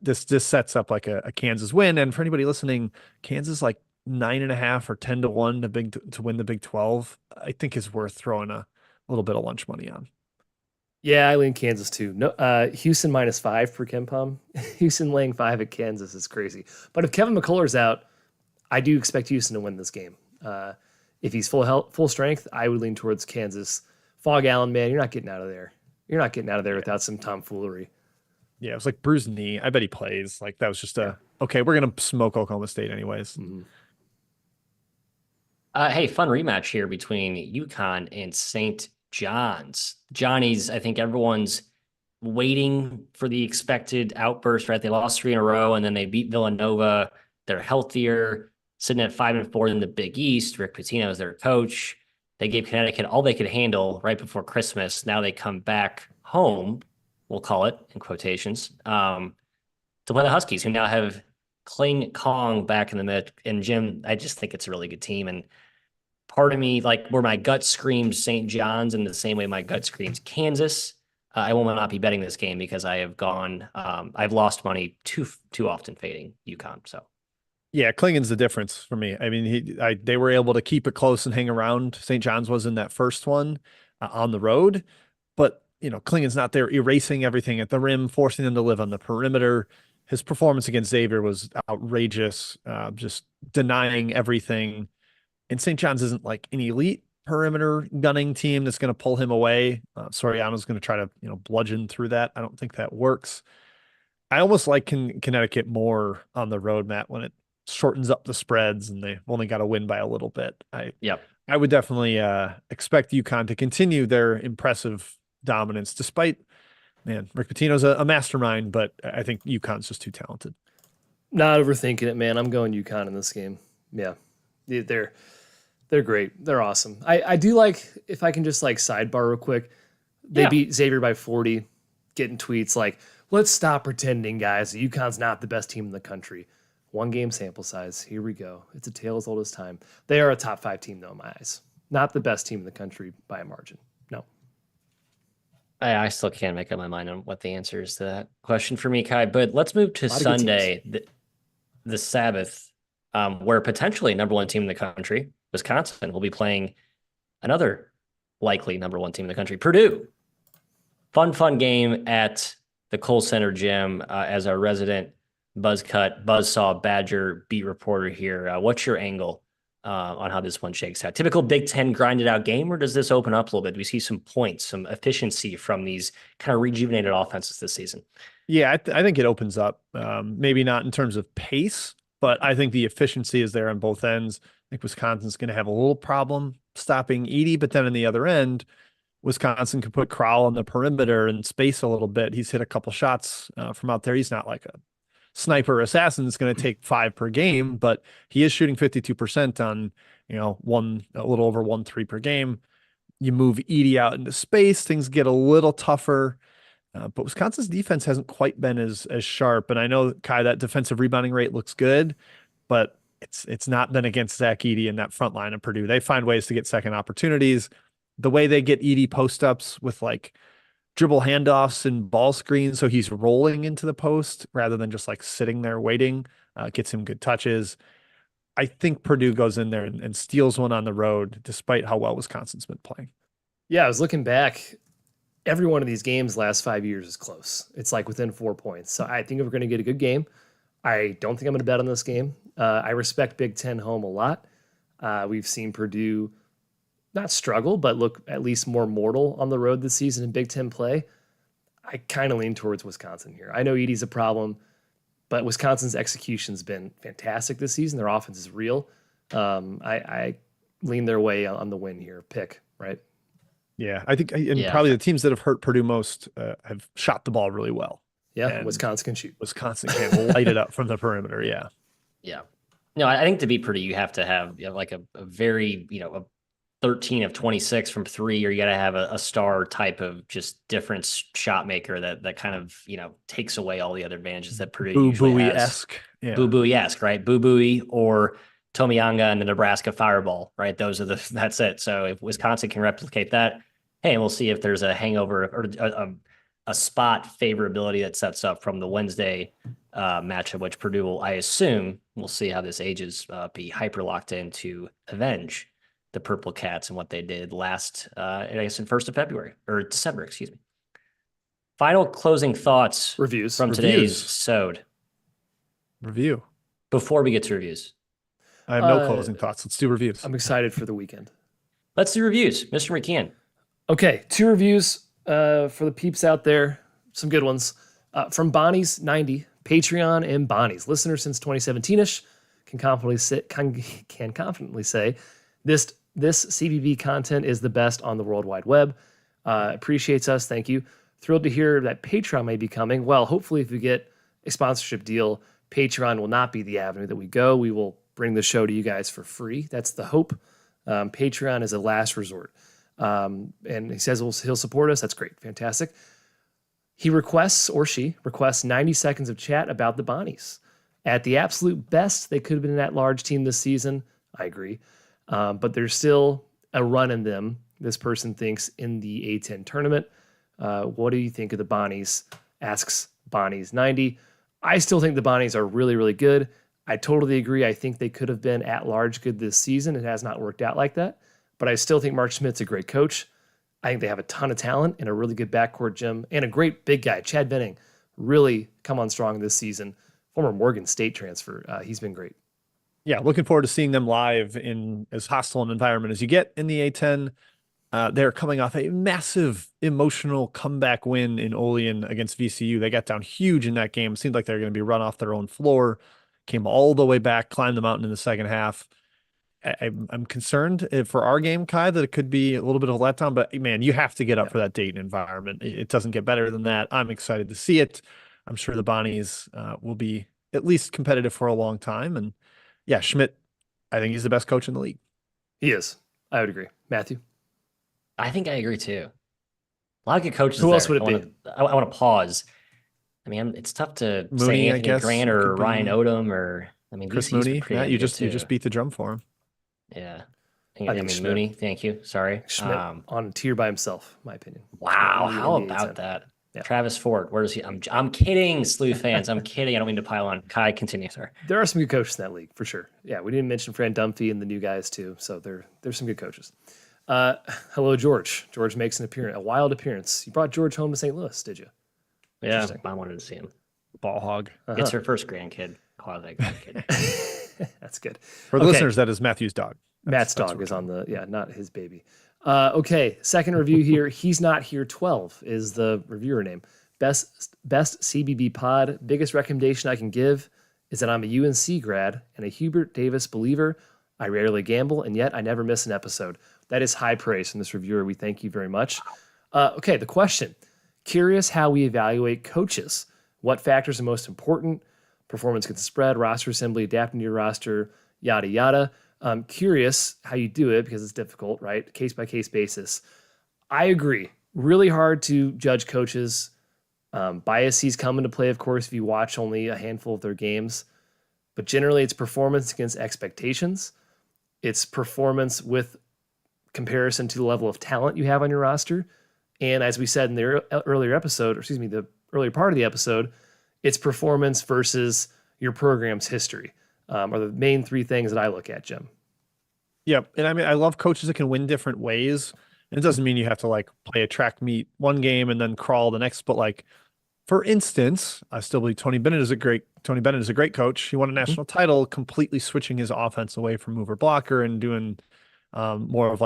This sets up like a Kansas win. And for anybody listening, Kansas like 9.5 or 10 to 1 to win the Big 12, I think is worth throwing a little bit of lunch money on. Yeah, I lean Kansas too. No, Houston -5 for KenPom. Houston laying 5 at Kansas is crazy. But if Kevin McCullough's out, I do expect Houston to win this game. If he's full strength, I would lean towards Kansas. Fog Allen, man, you're not getting out of there. You're not getting out of there without some tomfoolery. Yeah, it was like bruised knee. I bet he plays. Like that was just okay, we're gonna smoke Oklahoma State anyways. Mm-hmm. Hey, fun rematch here between UConn and St. John's. Johnny's, I think everyone's waiting for the expected outburst, right? They lost 3 in a row and then they beat Villanova. They're healthier, sitting at 5-4 in the Big East. Rick Pitino is their coach. They gave Connecticut all they could handle right before Christmas. Now they come back home, we'll call it in quotations, to play the Huskies, who now have Kling Kong back in the mid. And Jim, I just think it's a really good team. And part of me, like where my gut screams St. John's in the same way my gut screams Kansas, I will not be betting this game because I have gone, I've lost money too often fading UConn. So. Yeah, Klingon's the difference for me. I mean, they were able to keep it close and hang around. St. John's was in that first one on the road, but Klingon's not there erasing everything at the rim, forcing them to live on the perimeter. His performance against Xavier was outrageous, just denying everything. And St. John's isn't like an elite perimeter gunning team that's going to pull him away. Soriano's going to try to bludgeon through that. I don't think that works. I almost like Connecticut more on the road, Matt, when it shortens up the spreads and they've only got to win by a little bit. I would definitely expect UConn to continue their impressive dominance, despite, man, Rick Pitino's a mastermind, but I think UConn's just too talented. Not overthinking it, man. I'm going UConn in this game. Yeah, they're great. They're awesome. I do like, if I can just like sidebar real quick, they beat Xavier by 40, getting tweets like, let's stop pretending, guys, that UConn's not the best team in the country. 1 game sample size. Here we go. It's a tale as old as time. They are a top 5 team, though, in my eyes. Not the best team in the country by a margin. No. I still can't make up my mind on what the answer is to that question for me, Kai. But let's move to Sunday, the Sabbath, where potentially number 1 team in the country, Wisconsin, will be playing another likely number 1 team in the country, Purdue. Fun game at the Kohl Center gym as our resident Buzzsaw Badger beat reporter here. What's your angle on how this one shakes out? Typical Big Ten grinded out game, or does this open up a little bit? Do we see some points, some efficiency from these kind of rejuvenated offenses this season? Yeah, I think it opens up. Maybe not in terms of pace, but I think the efficiency is there on both ends. I think Wisconsin's going to have a little problem stopping Edey, but then on the other end, Wisconsin could put Crowell on the perimeter and space a little bit. He's hit a couple shots from out there. He's not like a sniper assassin that's going to take 5 per game, but he is shooting 52% on, a little over 1 3 per game. You move Edey out into space, things get a little tougher. But Wisconsin's defense hasn't quite been as sharp. And I know, Kai, that defensive rebounding rate looks good, but it's not been against Zach Edey in that front line of Purdue. They find ways to get second opportunities. The way they get Edey post-ups with like dribble handoffs and ball screens, so he's rolling into the post rather than just like sitting there waiting, gets him good touches. I think Purdue goes in there and steals one on the road, despite how well Wisconsin's been playing. Yeah, I was looking back. Every one of these games last 5 years is close. It's like within 4 points. So I think we're going to get a good game. I don't think I'm going to bet on this game. I respect Big Ten home a lot. We've seen Purdue not struggle, but look at least more mortal on the road this season in Big Ten play. I kind of lean towards Wisconsin here. I know Edey's a problem, but Wisconsin's execution's been fantastic this season. Their offense is real. I lean their way on the win here. Pick, right? Yeah, I think probably the teams that have hurt Purdue most have shot the ball really well. Yeah, and Wisconsin can shoot. Wisconsin can light it up from the perimeter, yeah. Yeah. No, I think to beat Purdue, you have to have like a very, a 13 of 26 from 3, or you got to have a star type of just different shot maker that kind of, takes away all the other advantages that Purdue usually has. Yeah. Boo-booey-esque, right? Boo-booey or Tomiyanga and the Nebraska Fireball, right? That's it. So if Wisconsin can replicate that, hey, we'll see if there's a hangover or a spot favorability that sets up from the Wednesday matchup, which Purdue will, I assume, we'll see how this ages, be hyper locked in to avenge the Purple Cats and what they did last, I guess in 1st of February or December, excuse me. Final closing thoughts from today's SOD. Review. Before we get to reviews. I have no closing thoughts. Let's do reviews. I'm excited for the weekend. Let's do reviews. Mr. McKeon. Okay, 2 reviews for the peeps out there. Some good ones. From Bonnie's 90, Patreon and Bonnie's. Listener since 2017-ish. Can confidently say this CBB content is the best on the World Wide Web. Appreciates us. Thank you. Thrilled to hear that Patreon may be coming. Well, hopefully if we get a sponsorship deal, Patreon will not be the avenue that we go. We will bring the show to you guys for free. That's the hope. Patreon is a last resort. And he says he'll support us. That's great. Fantastic. He requests, or she requests, 90 seconds of chat about the Bonnies. At the absolute best, they could have been an at-large team this season. I agree. But there's still a run in them, this person thinks, in the A10 tournament. What do you think of the Bonnies? Asks Bonnies 90. I still think the Bonnies are really, really good. I totally agree. I think they could have been at-large good this season. It has not worked out like that. But I still think Mark Schmidt's a great coach. I think they have a ton of talent and a really good backcourt, Jim, and a great big guy, Chad Benning, really come on strong this season. Former Morgan State transfer. He's been great. Yeah, looking forward to seeing them live in as hostile an environment as you get in the A10. They're coming off a massive emotional comeback win in Olean against VCU. They got down huge in that game. Seemed like they were going to be run off their own floor. Came all the way back, climbed the mountain in the second half. I'm concerned for our game, Kai, that it could be a little bit of a letdown, but man, you have to get up for that Dayton environment. It doesn't get better than that. I'm excited to see it. I'm sure the Bonnies will be at least competitive for a long time. And yeah, Schmidt, I think he's the best coach in the league. He is. I would agree. Matthew? I think I agree too. A lot of good coaches. Who else would it be? I want to pause. I mean, it's tough to Mooney, say I Anthony guess, Grant or Ryan Odom or Chris VCU's Mooney. pretty Yeah, good you too. just beat the drum for him. Yeah. I think Schmidt. Mooney. Thank you. Sorry. Schmidt on a tier by himself, in my opinion. Wow. How about that? Yeah. Travis Ford. Where is he? I'm kidding, Slew fans. I'm kidding. I don't mean to pile on. Kai, continue. Sorry. There are some good coaches in that league for sure. Yeah, we didn't mention Fran Dunphy and the new guys too. So there's some good coaches. Hello, George. George makes a wild appearance. You brought George home to St. Louis, did you? Yeah, I wanted to see him. Ball hog. It's her first grandkid. Call that grandkid. That's good. For the listeners, that is Matthew's dog. Matt's dog is on not his baby. Okay, second review here. He's Not Here 12 is the reviewer name. Best CBB pod. Biggest recommendation I can give is that I'm a UNC grad and a Hubert Davis believer. I rarely gamble, and yet I never miss an episode. That is high praise from this reviewer. We thank you very much. Okay, the question. Curious how we evaluate coaches. What factors are most important? Performance against the spread, roster assembly, adapting to your roster, yada, yada. I'm curious how you do it because it's difficult, right? Case-by-case basis. I agree. Really hard to judge coaches. Biases come into play, of course, if you watch only a handful of their games. But generally, it's performance against expectations. It's performance with comparison to the level of talent you have on your roster. And as we said in the earlier part of the episode, it's performance versus your program's history. Are the main 3 things that I look at, Jim. Yep. And I mean, I love coaches that can win different ways. And it doesn't mean you have to play a track meet one game and then crawl the next. But for instance, I still believe Tony Bennett is a great coach. He won a national title, completely switching his offense away from mover blocker and doing more of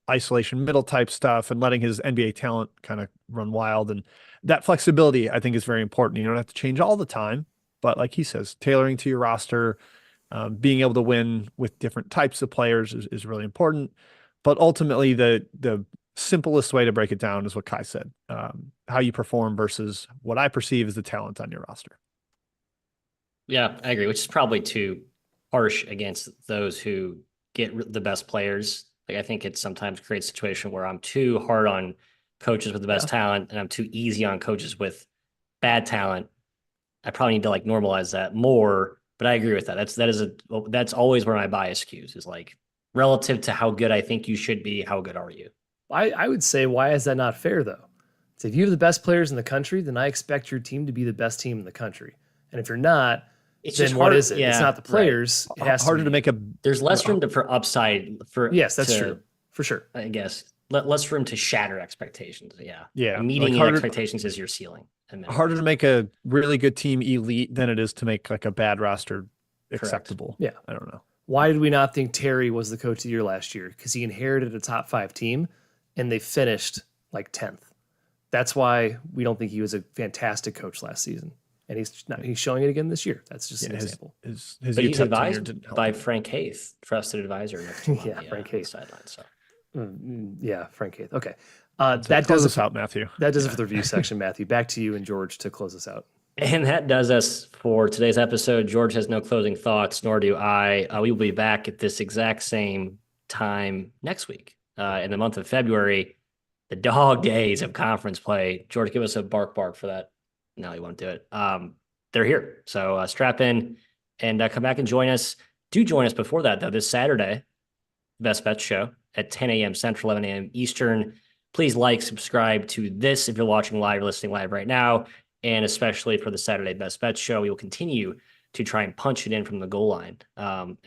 isolation middle type stuff and letting his NBA talent kind of run wild. And that flexibility, I think, is very important. You don't have to change all the time. But like he says, tailoring to your roster, being able to win with different types of players is really important. But ultimately, the simplest way to break it down is what Kai said, how you perform versus what I perceive as the talent on your roster. Yeah, I agree, which is probably too harsh against those who get the best players. I think it sometimes creates a situation where I'm too hard on coaches with the best talent and I'm too easy on coaches with bad talent. I probably need to normalize that more, but I agree with that. That's always where my bias skews is relative to how good I think you should be. How good are you? I would say, why is that not fair though? So if you have the best players in the country, then I expect your team to be the best team in the country. And if you're not, It's then just what hard. is it? Yeah, It's not the right. players. It has Harder to to be. make a There's less room for upside for Yes, that's to, true for sure. I guess less room to shatter expectations. Yeah. Yeah, Meeting like harder- expectations is your ceiling. harder to make a really good team elite than it is to make like a bad roster acceptable. Yeah. I don't know. Why did we not think Terry was the coach of the year last year? Because he inherited a top 5 team and they finished like 10th. That's why we don't think he was a fantastic coach last season. And he's showing it again this year. That's just an example. His But UTEP he's tenure advised didn't help by him. Frank Haith, trusted advisor next to him Yeah, on the, Frank the Haith. sideline. So Yeah, Frank Haith. Okay. So That close does us out, Matthew. That does it for the review section, Matthew. Back to you and George to close us out. And that does us for today's episode. George has no closing thoughts, nor do I. We will be back at this exact same time next week. In the month of February, the dog days of conference play. George, give us a bark for that. No, you won't do it. They're here. So strap in and come back and join us. Do join us before that, though, this Saturday, Best Bets Show at 10 a.m. Central, 11 a.m. Eastern. Please subscribe to this if you're watching live or listening live right now. And especially for the Saturday Best Bets Show, we will continue to try and punch it in from the goal line. Until